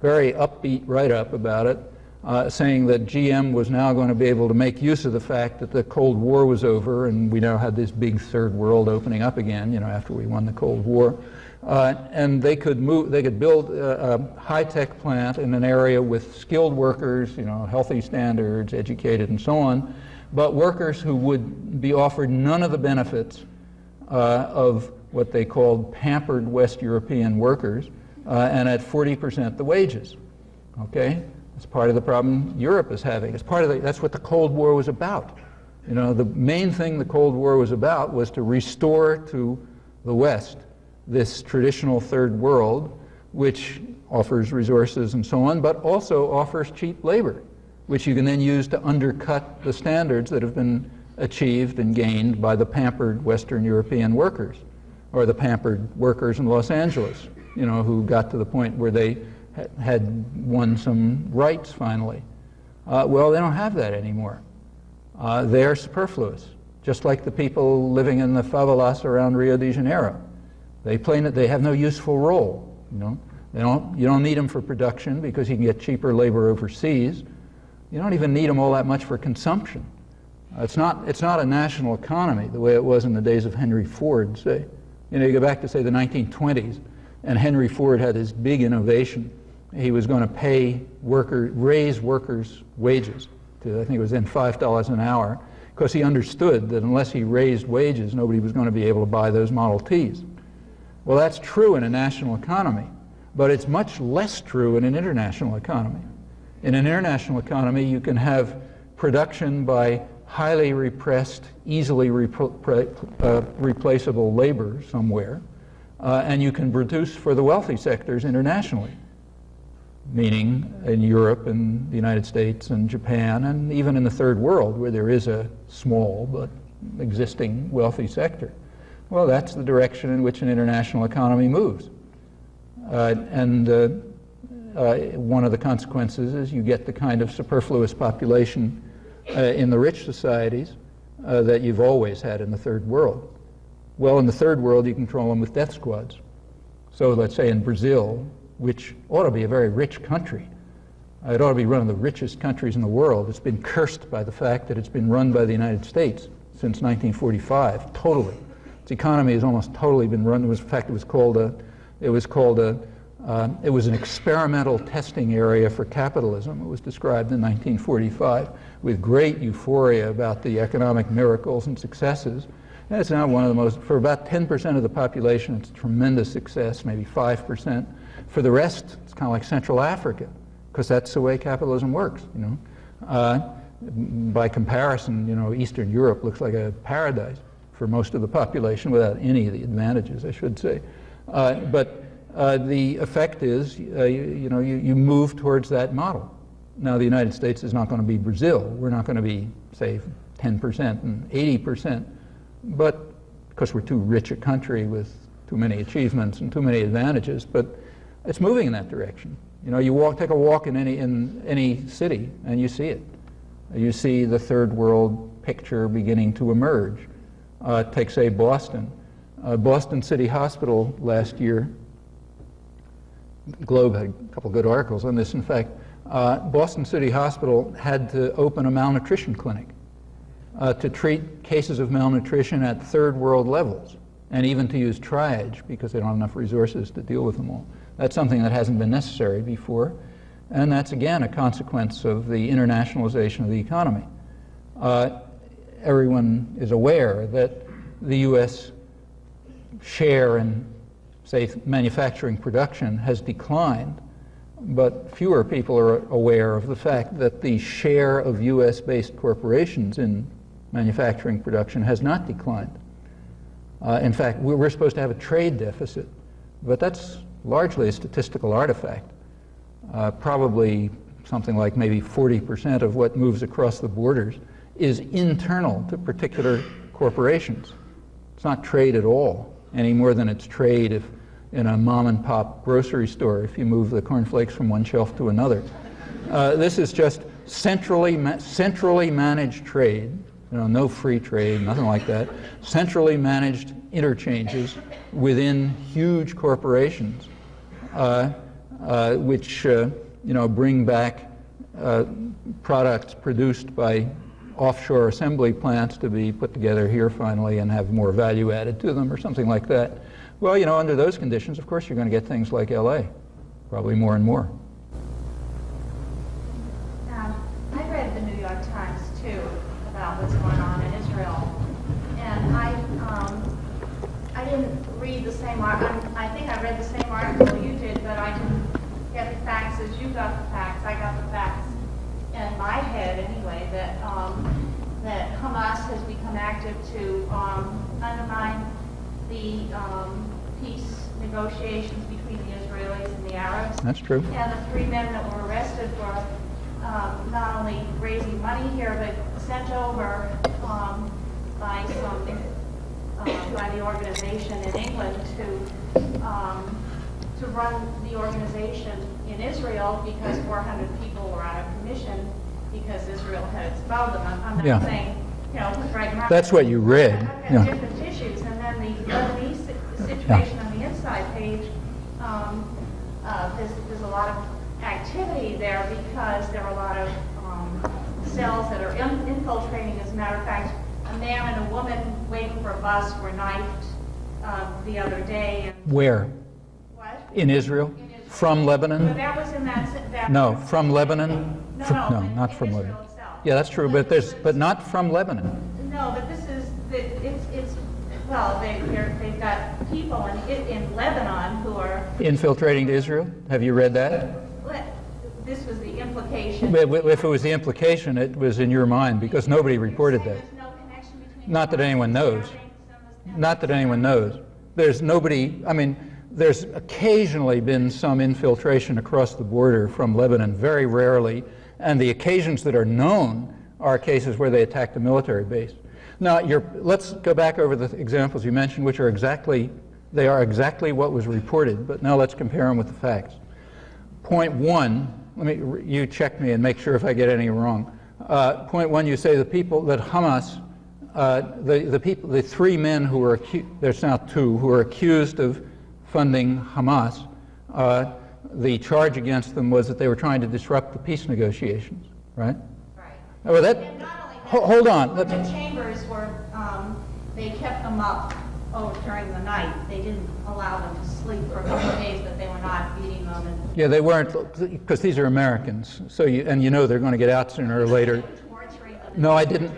Very upbeat write-up about it, saying that GM was now going to be able to make use of the fact that the Cold War was over and we now had this big third world opening up again, after we won the Cold War. And they could build a high-tech plant in an area with skilled workers, healthy standards, educated, and so on, but workers who would be offered none of the benefits of what they called pampered West European workers, and at 40% the wages. Okay, that's part of the problem Europe is having. That's what the Cold War was about. The main thing the Cold War was about was to restore to the West this traditional third world, which offers resources and so on, but also offers cheap labor, which you can then use to undercut the standards that have been achieved and gained by the pampered Western European workers, or the pampered workers in Los Angeles, who got to the point where they had won some rights finally. Well, they don't have that anymore. They're superfluous, just like the people living in the favelas around Rio de Janeiro. They have no useful role. You don't need them for production because you can get cheaper labor overseas. You don't even need them all that much for consumption. It's not a national economy the way it was in the days of Henry Ford, say. You go back to, say, the 1920s, and Henry Ford had his big innovation. He was going to raise workers' wages to, I think it was then $5 an hour, because he understood that unless he raised wages, nobody was going to be able to buy those Model Ts. Well, that's true in a national economy, but it's much less true in an international economy. In an international economy, you can have production by highly repressed, easily replaceable labor somewhere, and you can produce for the wealthy sectors internationally, meaning in Europe and the United States and Japan, and even in the third world, where there is a small but existing wealthy sector. Well, that's the direction in which an international economy moves. One of the consequences is you get the kind of superfluous population in the rich societies that you've always had in the third world. Well, in the third world, you control them with death squads. So let's say in Brazil, which ought to be a very rich country, it ought to be one of the richest countries in the world. It's been cursed by the fact that it's been run by the United States since 1945, totally. Its economy has almost totally been run. In fact, it was an experimental testing area for capitalism. It was described in 1945 with great euphoria about the economic miracles and successes. And it's now one of the most, for about 10% of the population, it's a tremendous success, maybe 5%. For the rest, it's kind of like Central Africa, because that's the way capitalism works. By comparison, Eastern Europe looks like a paradise for most of the population, without any of the advantages, I should say. But the effect is, you move towards that model. Now, the United States is not going to be Brazil. We're not going to be, say, 10% and 80%. But because we're too rich a country with too many achievements and too many advantages, but it's moving in that direction. You know, you take a walk in any city and you see it. You see the third world picture beginning to emerge. Take, say, Boston. Boston City Hospital last year, Globe had a couple good articles on this, in fact. Boston City Hospital had to open a malnutrition clinic to treat cases of malnutrition at third world levels, and even to use triage because they don't have enough resources to deal with them all. That's something that hasn't been necessary before, and that's again a consequence of the internationalization of the economy. Everyone is aware that the U.S. share in, say, manufacturing production has declined, but fewer people are aware of the fact that the share of U.S.-based corporations in manufacturing production has not declined. In fact, we're supposed to have a trade deficit, but that's largely a statistical artifact. Probably something like maybe 40% of what moves across the borders is internal to particular corporations. It's not trade at all, any more than it's trade if in a mom-and-pop grocery store if you move the cornflakes from one shelf to another. This is just centrally managed trade. You know, no free trade, nothing like that. Centrally managed interchanges within huge corporations, which bring back products produced by offshore assembly plants to be put together here finally and have more value added to them or something like that. Well, you know, under those conditions, of course, you're going to get things like LA, probably more and more. I read the New York Times, too, about what's going on in Israel. And I didn't read the same article. I think I read the same article you did, but I didn't get the facts as you got the facts. I got the facts in my head, anyway, that Hamas has become active to undermine the peace negotiations between the Israelis and the Arabs. That's true. And the 3 men that were arrested were not only raising money here, but sent over by the organization in England to run the organization in Israel because 400 people were out of commission because Israel had expelled them. I'm not saying, you know, right. That's what you read. Different issues, and then the Lebanese situation on the inside page. There's a lot of activity there because there are a lot of cells that are infiltrating. As a matter of fact, a man and a woman waiting for a bus were knifed the other day. And where? What? In Israel? From Lebanon? But that was in that no, from Lebanon? No, not from Lebanon. Itself. Yeah, that's true, but not from Lebanon. No, but this is they've got people in Lebanon who are infiltrating to Israel. Have you read that? This was the implication. If it was the implication, it was in your mind because nobody reported that. There's no connection between not that anyone knows. Not that anyone knows. There's nobody. I mean, there's occasionally been some infiltration across the border from Lebanon, very rarely, and the occasions that are known are cases where they attacked a military base. Now, let's go back over the examples you mentioned, which are exactly what was reported, but now let's compare them with the facts. Point 1, you check me and make sure if I get any wrong. Point 1, you say the people that Hamas, the 3 men who were accused, there's now 2, who are accused of funding Hamas, the charge against them was that they were trying to disrupt the peace negotiations, right? Right. Well, that, and not only that, hold on. The chambers were, they kept them up during the night. They didn't allow them to sleep for a couple of days, but they were not beating them. And yeah, they weren't, because these are Americans, so you know they're going to get out sooner or later. No, I didn't.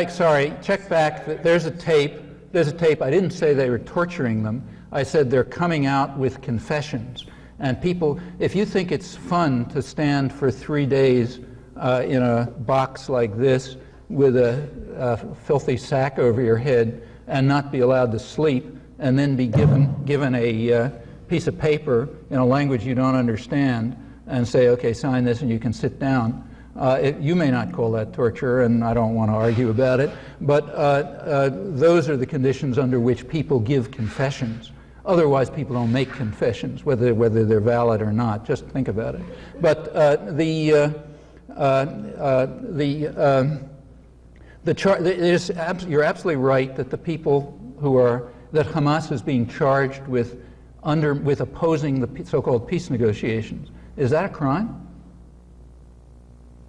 Sorry, check back. There's a tape. I didn't say they were torturing them. I said they're coming out with confessions. And people, if you think it's fun to stand for 3 days in a box like this with a filthy sack over your head and not be allowed to sleep and then be given a piece of paper in a language you don't understand and say, okay, sign this and you can sit down. You may not call that torture, and I don't want to argue about it, but those are the conditions under which people give confessions. Otherwise, people don't make confessions, whether they're valid or not. Just think about it. But you're absolutely right that the people that Hamas is being charged with opposing the so-called peace negotiations. Is that a crime?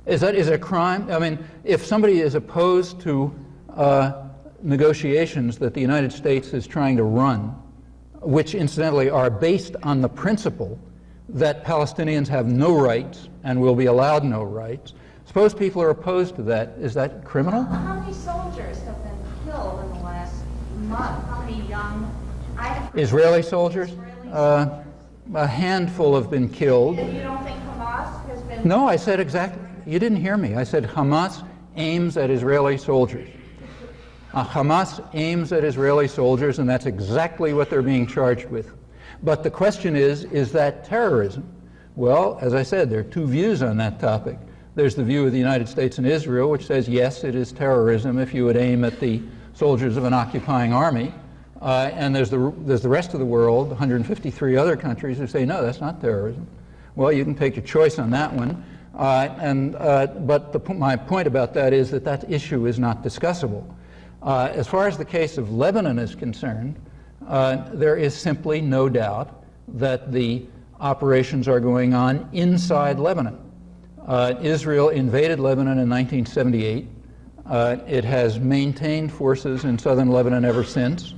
Is it a crime? I mean, if somebody is opposed to negotiations that the United States is trying to run, which incidentally are based on the principle that Palestinians have no rights and will be allowed no rights, suppose people are opposed to that, is that criminal? How many soldiers have been killed in the last month? How many young... Israeli soldiers? A handful have been killed. And you don't think Hamas has been... No, I said exactly. You didn't hear me. I said Hamas aims at Israeli soldiers. Hamas aims at Israeli soldiers, and that's exactly what they're being charged with. But the question is that terrorism? Well, as I said, there are two views on that topic. There's the view of the United States and Israel, which says, yes, it is terrorism if you would aim at the soldiers of an occupying army. And there's the rest of the world, 153 other countries, who say, no, that's not terrorism. Well, you can take your choice on that one. But my point about that is that issue is not discussable. As far as the case of Lebanon is concerned, there is simply no doubt that the operations are going on inside Lebanon. Israel invaded Lebanon in 1978. It has maintained forces in southern Lebanon ever since,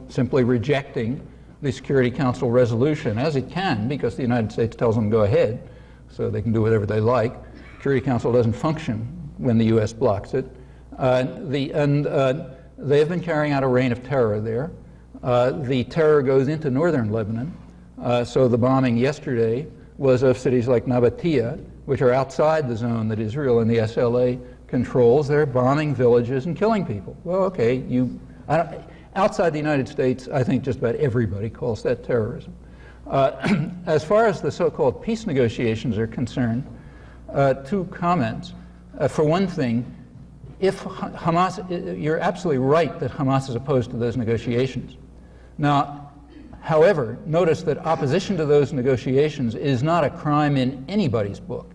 simply rejecting the Security Council resolution, as it can, because the United States tells them go ahead, so they can do whatever they like. The Security Council doesn't function when the U.S. blocks it. They have been carrying out a reign of terror there. The terror goes into northern Lebanon. So the bombing yesterday was of cities like Nabatea, which are outside the zone that Israel and the SLA controls. They're bombing villages and killing people. Well, okay, outside the United States, I think just about everybody calls that terrorism. As far as the so-called peace negotiations are concerned, two comments. For one thing, if Hamas, you're absolutely right that Hamas is opposed to those negotiations. Now, however, notice that opposition to those negotiations is not a crime in anybody's book.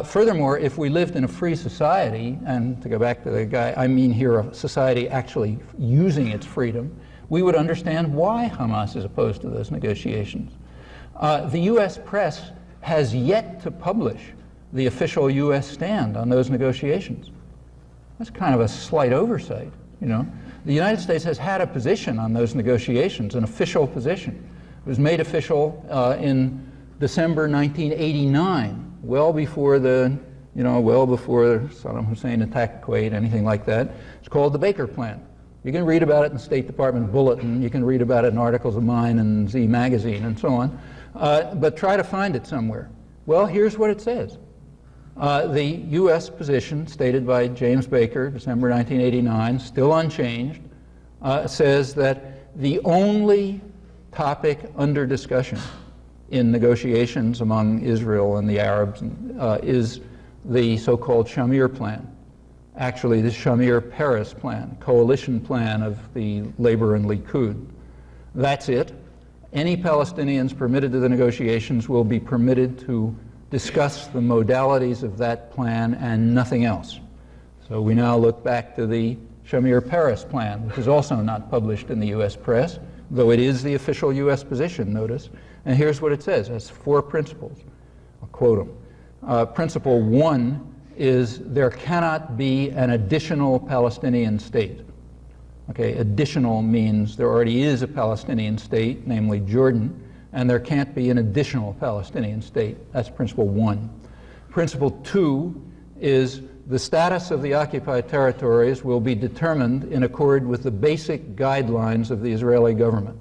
Furthermore, if we lived in a free society, and to go back to the guy, I mean here a society actually using its freedom, we would understand why Hamas is opposed to those negotiations. The U.S. press has yet to publish the official U.S. stand on those negotiations. That's kind of a slight oversight, you know. The United States has had a position on those negotiations, an official position. It was made official in December 1989, well before Saddam Hussein attacked Kuwait, anything like that. It's called the Baker Plan. You can read about it in the State Department Bulletin. You can read about it in articles of mine and Z Magazine and so on. But try to find it somewhere. Well, here's what it says. The U.S. position stated by James Baker, December 1989, still unchanged, says that the only topic under discussion in negotiations among Israel and the Arabs is the so-called Shamir Plan. Actually, the Shamir-Peres Plan, coalition plan of the Labor and Likud. That's it. Any Palestinians permitted to the negotiations will be permitted to discuss the modalities of that plan and nothing else. So we now look back to the Shamir-Peres Plan, which is also not published in the U.S. press, though it is the official U.S. position, notice. And here's what it says. It has 4 principles. I'll quote them. Principle 1 is there cannot be an additional Palestinian state. Okay, additional means there already is a Palestinian state, namely Jordan, and there can't be an additional Palestinian state. That's principle 1. Principle 2 is the status of the occupied territories will be determined in accord with the basic guidelines of the Israeli government.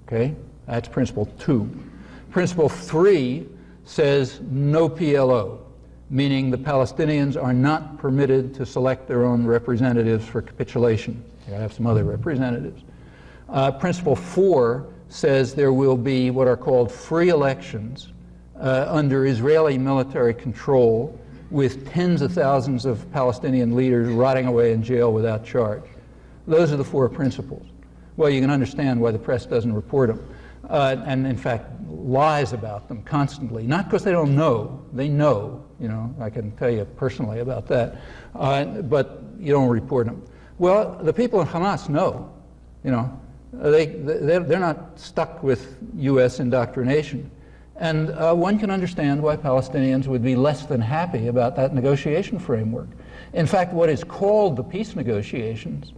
Okay, that's principle 2. Principle 3 says no PLO, meaning the Palestinians are not permitted to select their own representatives for capitulation. They gotta have some other representatives. Principle 4 says there will be what are called free elections under Israeli military control, with tens of thousands of Palestinian leaders rotting away in jail without charge. Those are the four principles. Well, you can understand why the press doesn't report them, and in fact lies about them constantly. Not because they don't know. They know. I can tell you personally about that, but you don't report them. Well, the people in Hamas know. They're not stuck with U.S. indoctrination. And one can understand why Palestinians would be less than happy about that negotiation framework. In fact, what is called the peace negotiations,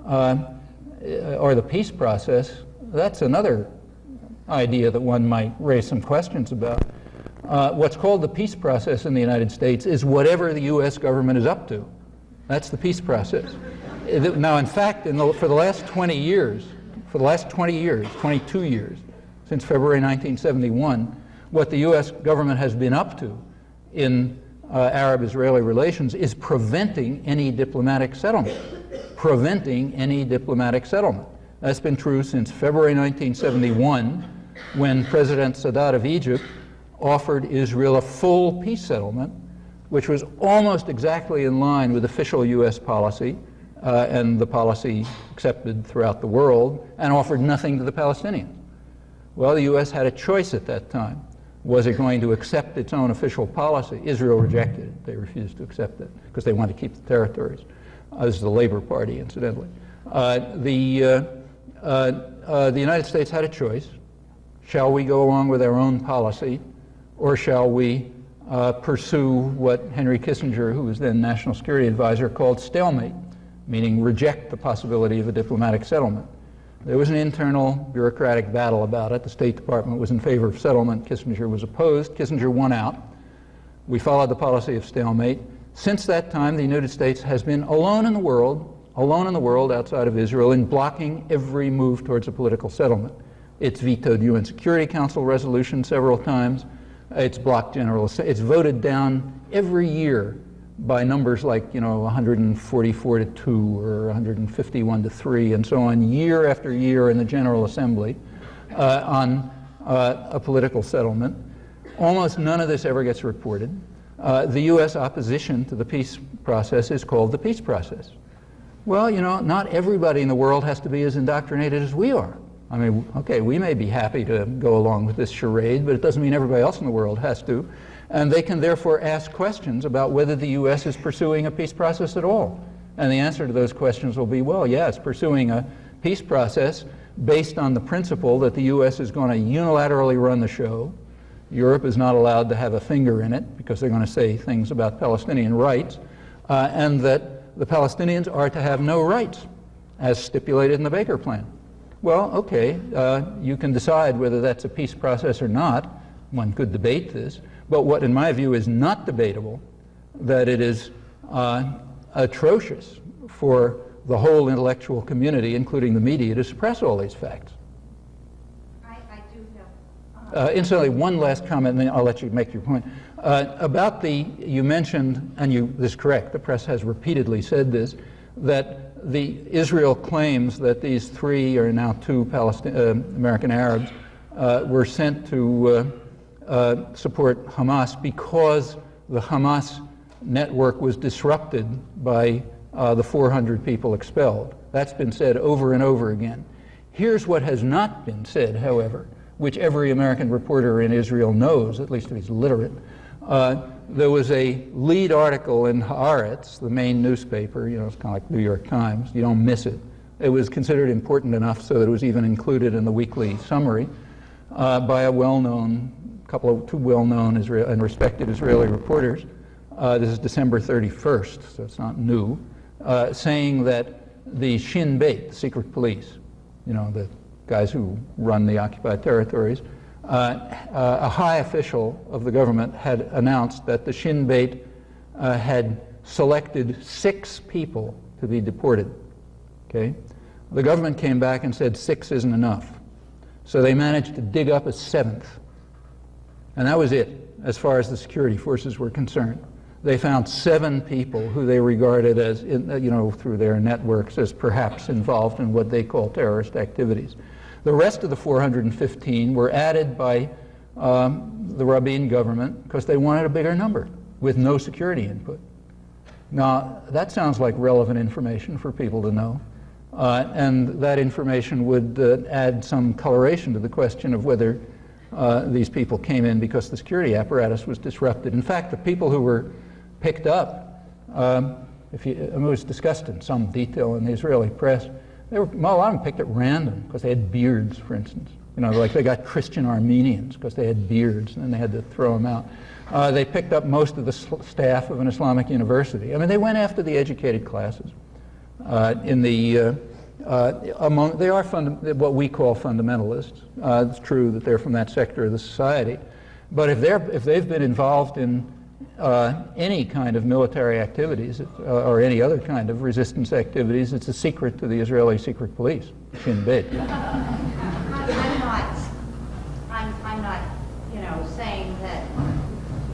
or the peace process, that's another idea that one might raise some questions about. What's called the peace process in the United States is whatever the U.S. government is up to. That's the peace process. Now, in fact, for the last 20 years, 22 years, since February 1971, what the U.S. government has been up to in Arab-Israeli relations is preventing any diplomatic settlement. That's been true since February 1971, when President Sadat of Egypt offered Israel a full peace settlement, which was almost exactly in line with official U.S. policy and the policy accepted throughout the world, and offered nothing to the Palestinians. Well, the U.S. had a choice at that time. Was it going to accept its own official policy? Israel rejected it. They refused to accept it because they wanted to keep the territories. This is the Labor Party, incidentally. The United States had a choice. Shall we go along with our own policy, or shall we pursue what Henry Kissinger, who was then National Security Advisor, called stalemate, meaning reject the possibility of a diplomatic settlement? There was an internal bureaucratic battle about it. The State Department was in favor of settlement. Kissinger was opposed. Kissinger won out. We followed the policy of stalemate. Since that time, the United States has been alone in the world outside of Israel, in blocking every move towards a political settlement. It's vetoed UN Security Council resolutions several times. It's blocked it's voted down every year by numbers like 144 to 2 or 151 to 3 and so on, year after year in the General Assembly on a political settlement. Almost none of this ever gets reported. The U.S. opposition to the peace process is called the peace process. Well, not everybody in the world has to be as indoctrinated as we are. I mean, okay, we may be happy to go along with this charade, but it doesn't mean everybody else in the world has to. And they can therefore ask questions about whether the U.S. is pursuing a peace process at all. And the answer to those questions will be, well, yeah, it's pursuing a peace process based on the principle that the U.S. is going to unilaterally run the show. Europe is not allowed to have a finger in it because they're going to say things about Palestinian rights, and that the Palestinians are to have no rights, as stipulated in the Baker Plan. Well, okay, you can decide whether that's a peace process or not. One could debate this. But what, in my view, is not debatable, that it is atrocious for the whole intellectual community, including the media, to suppress all these facts. I do have... Incidentally, one last comment, and then I'll let you make your point. You mentioned, and this is correct, the press has repeatedly said this, that Israel claims that these 3 or now 2 American Arabs were sent to support Hamas because the Hamas network was disrupted by the 400 people expelled. That's been said over and over again. Here's what has not been said, however, which every American reporter in Israel knows, at least if he's literate. There was a lead article in Haaretz, the main newspaper, it's kind of like New York Times, you don't miss it. It was considered important enough so that it was even included in the weekly summary by a well-known, two well-known and respected Israeli reporters. This is December 31st, so it's not new, saying that the Shin Bet, the secret police, the guys who run the occupied territories, a high official of the government had announced that the Shin Bet had selected 6 people to be deported. Okay? The government came back and said 6 isn't enough. So they managed to dig up a 7th. And that was it, as far as the security forces were concerned. They found 7 people who they regarded as, through their networks, as perhaps involved in what they call terrorist activities. The rest of the 415 were added by the Rabin government because they wanted a bigger number with no security input. Now, that sounds like relevant information for people to know. And that information would add some coloration to the question of whether these people came in because the security apparatus was disrupted. In fact, the people who were picked up, it was discussed in some detail in the Israeli press, a lot of them picked at random because they had beards, for instance. You know, like they got Christian Armenians because they had beards, and then they had to throw them out. They picked up most of the staff of an Islamic university. I mean, they went after the educated classes. They are what we call fundamentalists. It's true that they're from that sector of the society, but if they've been involved in any kind of military activities or any other kind of resistance activities, it's a secret to the Israeli secret police, Shin Bet. I'm not, saying that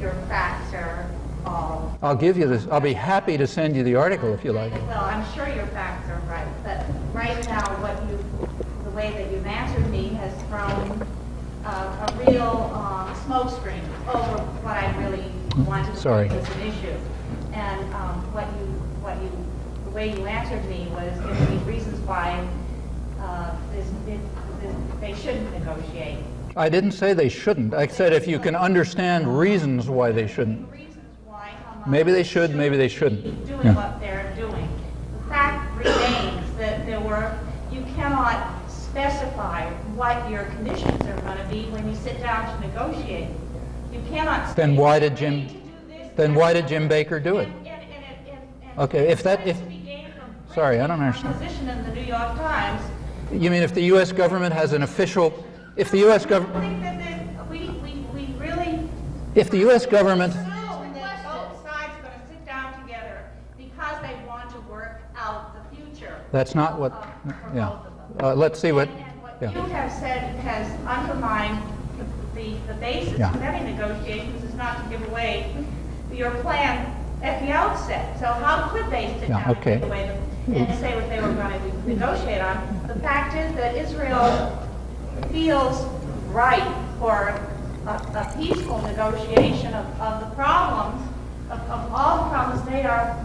your facts are all. I'll give you this. I'll be happy to send you the article if you like. Well, I'm sure your facts are right, but right now, the way that you've answered me has thrown a real smokescreen over what I really wanted to make as an issue. And the way you answered me was giving me reasons why they shouldn't negotiate. I didn't say they shouldn't. I said if you can understand reasons why they shouldn't. Maybe they should, maybe they shouldn't. Doing what they're doing. The fact remains that you cannot specify what your conditions are going to be when you sit down to negotiate. You cannot. Then why did Jim Baker do it? Okay, sorry, I don't understand. Position in the New York Times. You mean if the U.S. government has an official? If the U.S. government. I think that we really. If the U.S. government. That's not what, yeah. Let's see what, yeah. You have said has undermined the basis of having negotiations is not to give away your plan at the outset. So how could they sit down and give away and say what they were going to negotiate on? The fact is that Israel feels right for a peaceful negotiation of the problems. Of all the problems,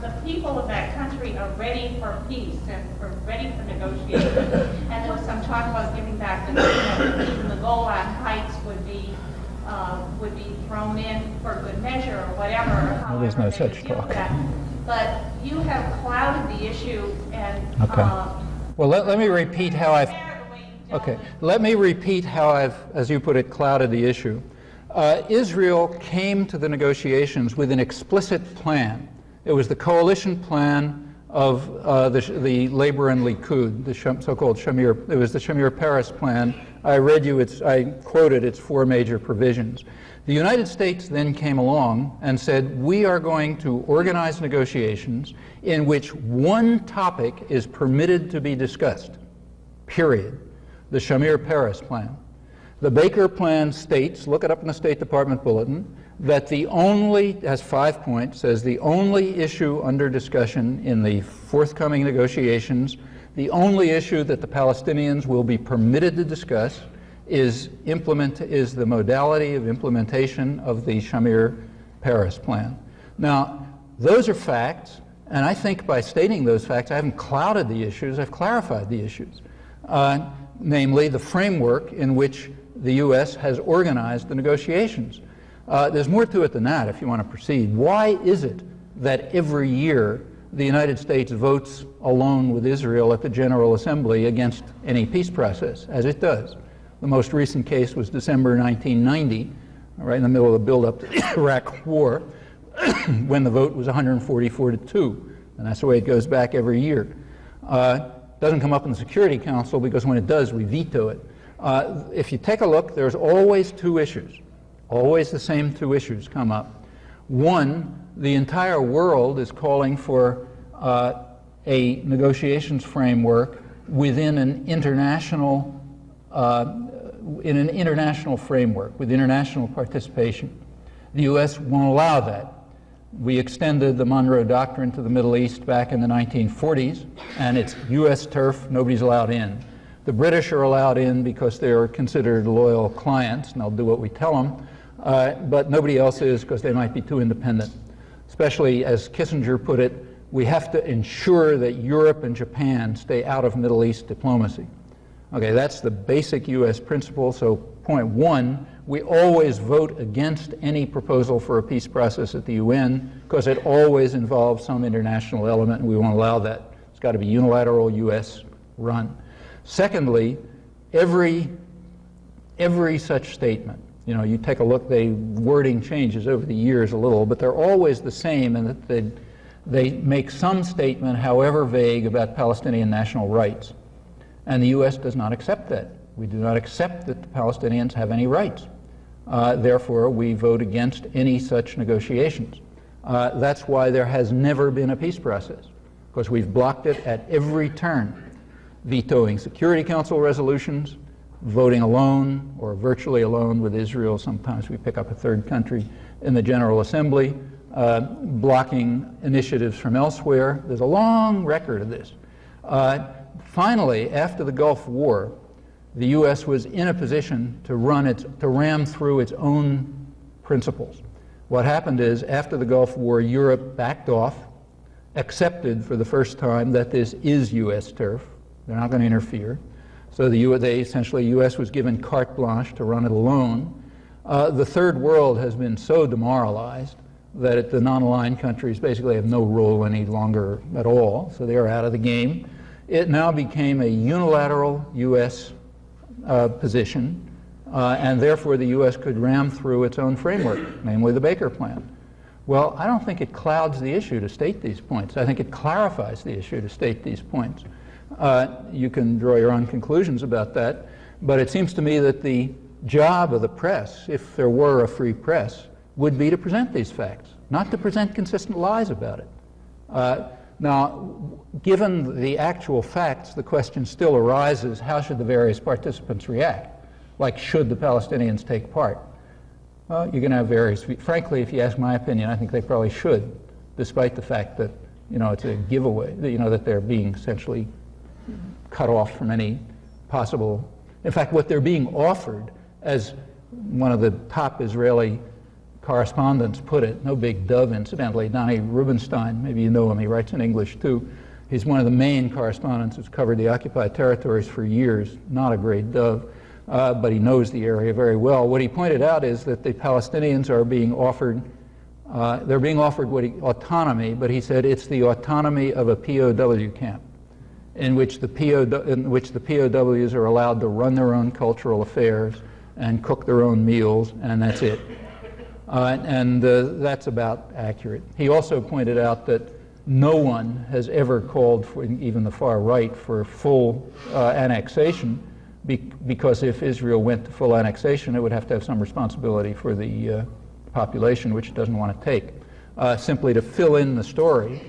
the people of that country are ready for peace and are ready for negotiation. And there was some talk about giving back the even the Golan Heights would be thrown in for good measure or whatever. Well, there's no such talk. But you have clouded the issue and. Well, let me repeat how I've. Okay, let me repeat how I've, as you put it, clouded the issue. Israel came to the negotiations with an explicit plan. It was the coalition plan of the Labor and Likud, the so-called Shamir. It was the Shamir Peres plan. I quoted its 4 major provisions. The United States then came along and said, we are going to organize negotiations in which one topic is permitted to be discussed, period. The Shamir Peres plan. The Baker Plan states, look it up in the State Department Bulletin, that has 5 points, says the only issue under discussion in the forthcoming negotiations, the only issue that the Palestinians will be permitted to discuss is the modality of implementation of the Shamir Peres Plan. Now, those are facts, and I think by stating those facts, I haven't clouded the issues, I've clarified the issues. Namely, the framework in which the U.S. has organized the negotiations. There's more to it than that if you want to proceed. Why is it that every year the United States votes alone with Israel at the General Assembly against any peace process, as it does? The most recent case was December 1990, right in the middle of the build-up to the Iraq War, when the vote was 144-2, and that's the way it goes back every year. Doesn't come up in the Security Council because when it does, we veto it. If you take a look, there's always 2 issues. Always the same 2 issues come up. One, the entire world is calling for a negotiations framework within an international framework, with international participation. The U.S. won't allow that. We extended the Monroe Doctrine to the Middle East back in the 1940s, and it's U.S. turf, nobody's allowed in. The British are allowed in because they are considered loyal clients, and they'll do what we tell them, but nobody else is because they might be too independent. Especially, as Kissinger put it, we have to ensure that Europe and Japan stay out of Middle East diplomacy. Okay, that's the basic U.S. principle. So point one, we always vote against any proposal for a peace process at the UN because it always involves some international element, and we won't allow that. It's got to be unilateral U.S. run. Secondly, every such statement, you take a look, the wording changes over the years a little, but they're always the same in that they make some statement, however vague, about Palestinian national rights. And the U.S. does not accept that. We do not accept that the Palestinians have any rights. Therefore, we vote against any such negotiations. That's why there has never been a peace process, because we've blocked it at every turn, vetoing Security Council resolutions, voting alone or virtually alone with Israel. Sometimes we pick up a third country in the General Assembly, blocking initiatives from elsewhere. There's a long record of this. Finally, after the Gulf War, the U.S. was in a position to ram through its own principles. What happened is, after the Gulf War, Europe backed off, accepted for the first time that this is U.S. turf. They're not going to interfere. So the U.S. was given carte blanche to run it alone. The third world has been so demoralized that the non-aligned countries basically have no role any longer at all, so they're out of the game. It now became a unilateral U.S. Position, and therefore the U.S. could ram through its own framework, namely the Baker Plan. Well, I don't think it clouds the issue to state these points. I think it clarifies the issue to state these points. You can draw your own conclusions about that, but it seems to me that the job of the press, if there were a free press, would be to present these facts, not to present consistent lies about it. Now, given the actual facts, the question still arises, how should the various participants react? Like, should the Palestinians take part? Well, you're going to have various. Frankly, if you ask my opinion, I think they probably should, despite the fact that, it's a giveaway, that they're being essentially cut off from any possible. In fact, what they're being offered, as one of the top Israeli correspondents put it, no big dove incidentally, Donnie Rubenstein, maybe you know him, he writes in English too. He's one of the main correspondents who's covered the occupied territories for years, not a great dove, but he knows the area very well. What he pointed out is that the Palestinians are being offered, autonomy, but he said it's the autonomy of a POW camp, in which the POWs are allowed to run their own cultural affairs and cook their own meals, and that's it. That's about accurate. He also pointed out that no one has ever called for, even the far right, for full annexation, because if Israel went to full annexation, it would have to have some responsibility for the population, which it doesn't want to take. Simply to fill in the story,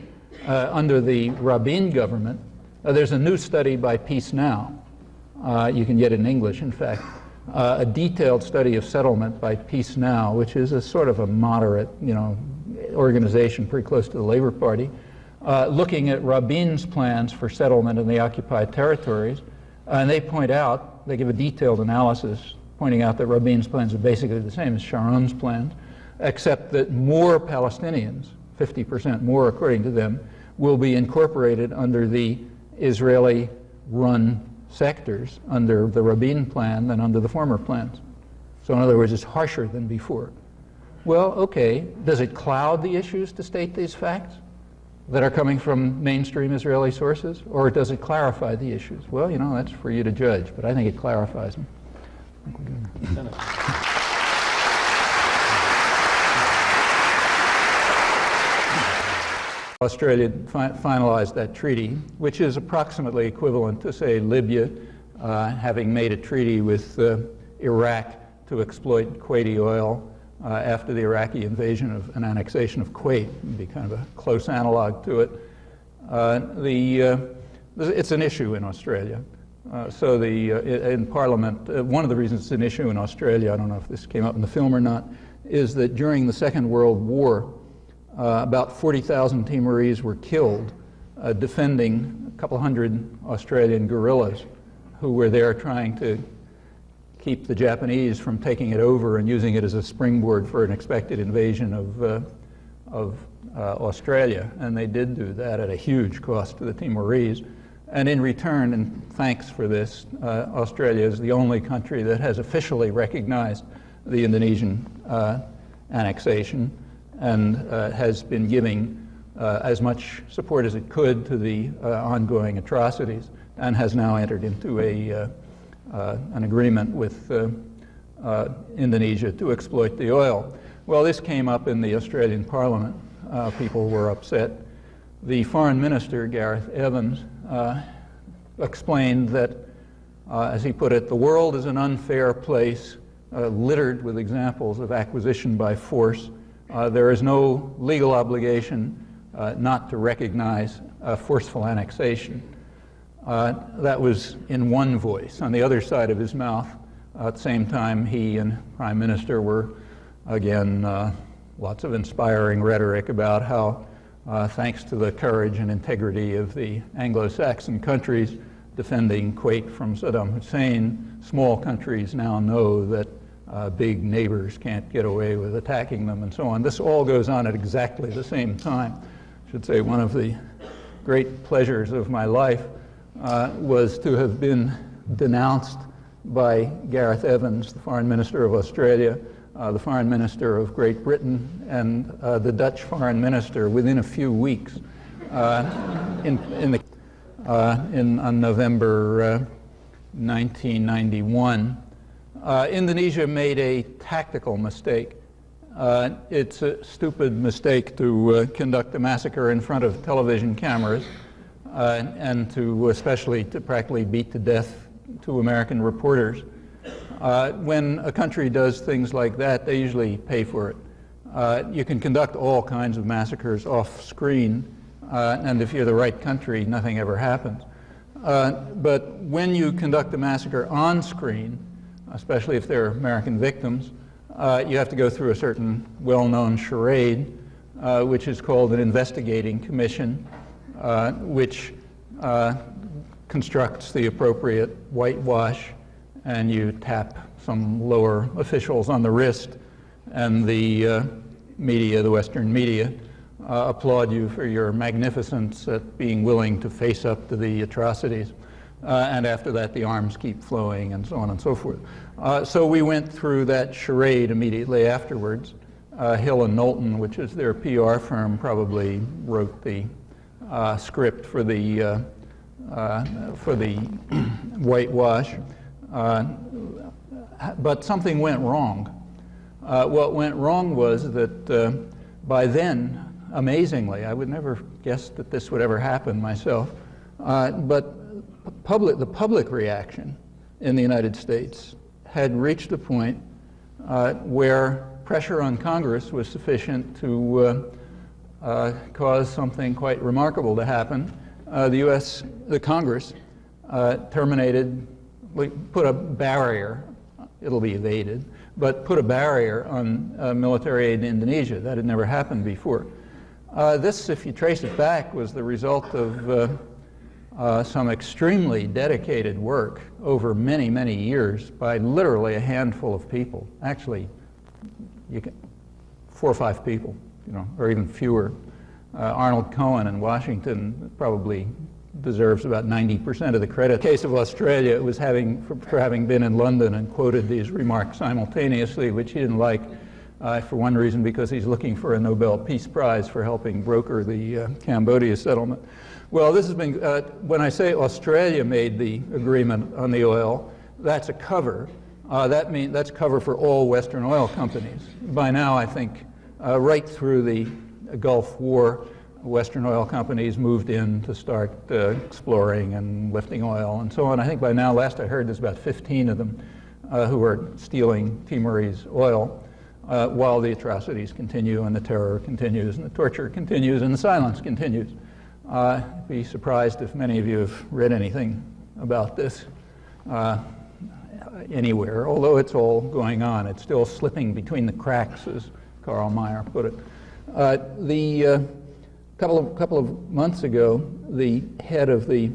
under the Rabin government, there's a new study by Peace Now. You can get it in English, in fact. A detailed study of settlement by Peace Now, which is a sort of a moderate, organization pretty close to the Labor Party, looking at Rabin's plans for settlement in the occupied territories. And they give a detailed analysis, pointing out that Rabin's plans are basically the same as Sharon's plans, except that more Palestinians, 50% more according to them, will be incorporated under the Israeli-run sectors under the Rabin plan than under the former plans. So in other words, it's harsher than before. Well, okay, does it cloud the issues to state these facts that are coming from mainstream Israeli sources, or does it clarify the issues? Well, that's for you to judge, but I think it clarifies them. Australia finalized that treaty, which is approximately equivalent to, say, Libya having made a treaty with Iraq to exploit Kuwaiti oil after the Iraqi invasion and annexation of Kuwait. It would be kind of a close analog to it. It's an issue in Australia. In Parliament, one of the reasons it's an issue in Australia, I don't know if this came up in the film or not, is that during the Second World War, about 40,000 Timorese were killed defending a couple hundred Australian guerrillas who were there trying to keep the Japanese from taking it over and using it as a springboard for an expected invasion of Australia. And they did do that at a huge cost to the Timorese. And in return, and thanks for this, Australia is the only country that has officially recognized the Indonesian annexation and has been giving as much support as it could to the ongoing atrocities, and has now entered into an agreement with Indonesia to exploit the oil. Well, this came up in the Australian Parliament. People were upset. The Foreign Minister, Gareth Evans, explained that, as he put it, the world is an unfair place, littered with examples of acquisition by force. There is no legal obligation not to recognize forceful annexation. That was in one voice. On the other side of his mouth, at the same time, he and Prime Minister were, again, lots of inspiring rhetoric about how, thanks to the courage and integrity of the Anglo-Saxon countries defending Kuwait from Saddam Hussein, small countries now know that big neighbors can't get away with attacking them, and so on. This all goes on at exactly the same time. I should say one of the great pleasures of my life was to have been denounced by Gareth Evans, the Foreign Minister of Australia, the Foreign Minister of Great Britain, and the Dutch Foreign Minister within a few weeks on November 1991. Indonesia made a tactical mistake. It's a stupid mistake to conduct a massacre in front of television cameras and to especially to practically beat to death two American reporters. When a country does things like that, they usually pay for it. You can conduct all kinds of massacres off screen, and if you're the right country, nothing ever happens. But when you conduct a massacre on screen, especially if they're American victims, you have to go through a certain well-known charade, which is called an investigating commission, which constructs the appropriate whitewash, and you tap some lower officials on the wrist, and the media, the Western media, applaud you for your magnificence at being willing to face up to the atrocities. And after that, the arms keep flowing, and so on and so forth. So we went through that charade immediately afterwards. Hill and Knowlton, which is their PR firm, probably wrote the script for the whitewash. But something went wrong. What went wrong was that by then, amazingly, I would never guess that this would ever happen myself, but the public reaction in the United States had reached a point where pressure on Congress was sufficient to cause something quite remarkable to happen. The Congress terminated, put a barrier, it'll be evaded, but put a barrier on military aid to Indonesia. That had never happened before. This, if you trace it back, was the result of some extremely dedicated work over many, many years by literally a handful of people. Actually, 4 or 5 people, or even fewer. Arnold Cohen in Washington probably deserves about 90% of the credit. In the case of Australia, it was for having been in London and quoted these remarks simultaneously, which he didn't like, for one reason, because he's looking for a Nobel Peace Prize for helping broker the Cambodia settlement. Well, this has been, when I say Australia made the agreement on the oil, that's a cover. That's cover for all Western oil companies. By now, I think, right through the Gulf War, Western oil companies moved in to start exploring and lifting oil and so on. I think by now, last I heard, there's about 15 of them who are stealing Timorese oil while the atrocities continue and the terror continues and the torture continues and the silence continues. I'd be surprised if many of you have read anything about this anywhere, although it's all going on. It's still slipping between the cracks, as Karl Mayr put it. Couple of months ago, the head of the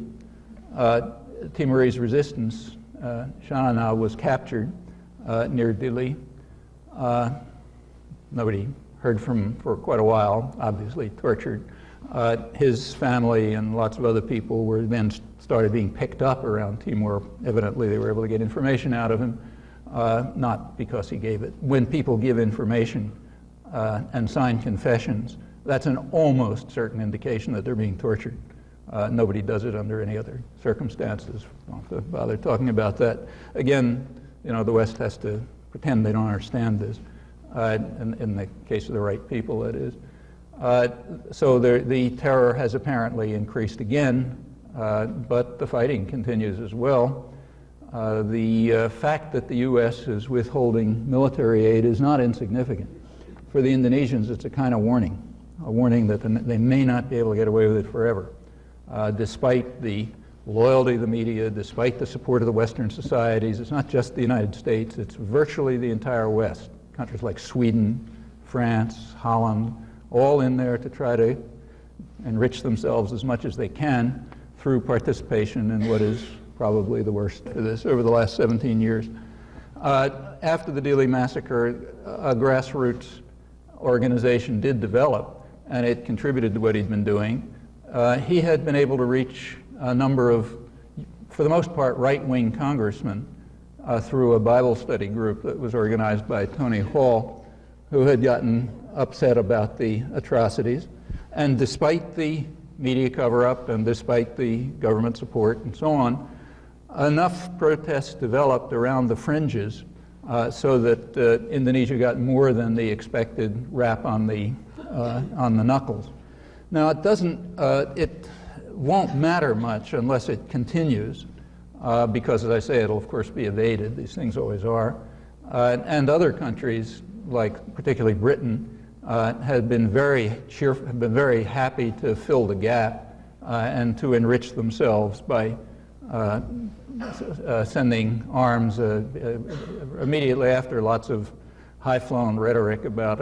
Timorese resistance, Shanana, was captured near Dili. Nobody heard from him for quite a while, obviously tortured. His family and lots of other people were then started being picked up around Timor. Evidently, they were able to get information out of him, not because he gave it. When people give information and sign confessions, that's an almost certain indication that they're being tortured. Nobody does it under any other circumstances. Don't have to bother talking about that. Again, you know, the West has to pretend they don't understand this. In the case of the right people, that is. So the terror has apparently increased again, but the fighting continues as well. The fact that the U.S. is withholding military aid is not insignificant. For the Indonesians, it's a kind of warning, a warning that they may not be able to get away with it forever, despite the loyalty of the media, despite the support of the Western societies. It's not just the United States, it's virtually the entire West. Countries like Sweden, France, Holland, all in there to try to enrich themselves as much as they can through participation in what is probably the worst of this over the last 17 years. After the Dili massacre, a grassroots organization did develop, and it contributed to what he'd been doing. He had been able to reach a number of, for the most part, right-wing congressmen through a Bible study group that was organized by Tony Hall, who had gotten upset about the atrocities. And despite the media cover-up and despite the government support and so on, enough protests developed around the fringes so that Indonesia got more than the expected rap on the knuckles. Now, it won't matter much unless it continues, because, as I say, it'll of course be evaded. These things always are. And other countries, like particularly Britain, have been very happy to fill the gap and to enrich themselves by sending arms immediately after lots of high-flown rhetoric about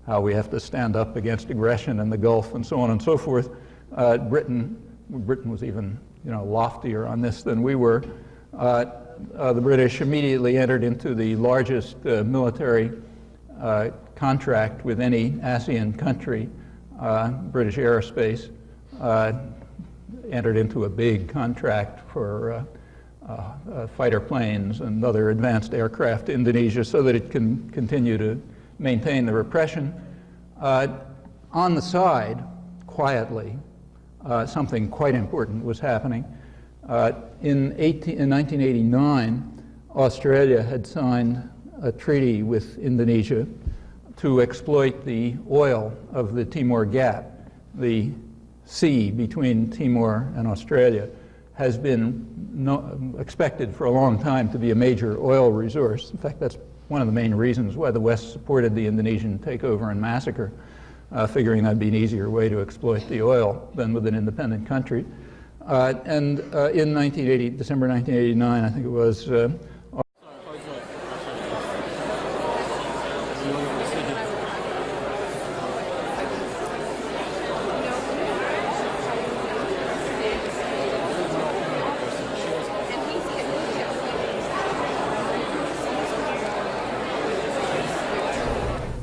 how we have to stand up against aggression in the Gulf and so on and so forth. Britain was even, loftier on this than we were. The British immediately entered into the largest military contract with any ASEAN country. British Aerospace entered into a big contract for fighter planes and other advanced aircraft to Indonesia so that it can continue to maintain the repression. On the side, quietly, something quite important was happening. In 1989, Australia had signed a treaty with Indonesia to exploit the oil of the Timor Gap. The sea between Timor and Australia has been expected for a long time to be a major oil resource. In fact, that's one of the main reasons why the West supported the Indonesian takeover and massacre, figuring that'd be an easier way to exploit the oil than with an independent country. In December 1989, I think it was,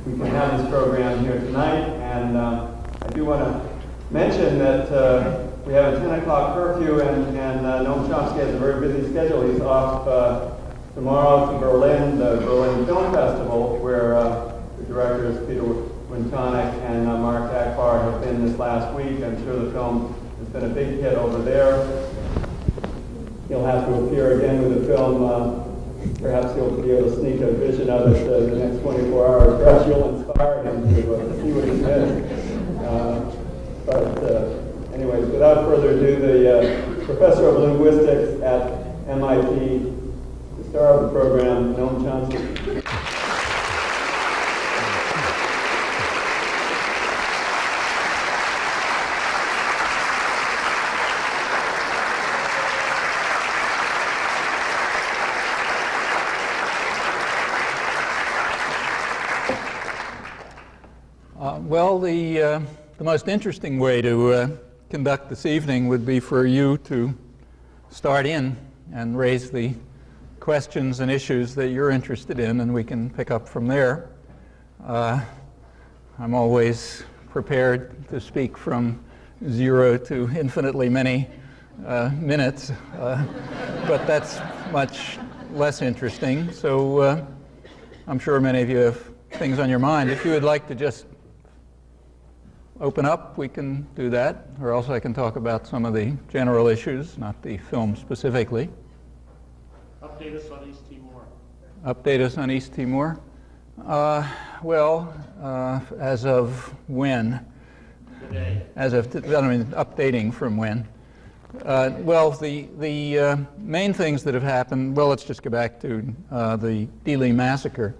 we can have this program here tonight, and I do want to mention that we have a 10 o'clock curfew, and Noam Chomsky has a very busy schedule. He's off tomorrow to Berlin, the Berlin Film Festival, where the directors Peter Wintonic and Mark Akbar have been this last week. I'm sure the film has been a big hit over there. He'll have to appear again with the film. Perhaps he'll be able to sneak a vision of it in the next 24 hours. Perhaps you'll inspire him to see what he says. Anyways, without further ado, the professor of linguistics at MIT, the star of the program, Noam Chomsky. Well, the most interesting way to conduct this evening would be for you to start in and raise the questions and issues that you're interested in, and we can pick up from there. I'm always prepared to speak from 0 to infinitely many minutes, but that's much less interesting. So I'm sure many of you have things on your mind. If you would like to just open up, we can do that, or else I can talk about some of the general issues, not the film specifically. Update us on East Timor. Update us on East Timor? As of when? Today. As of, updating from when? The main things that have happened, well, let's just go back to the Dili massacre.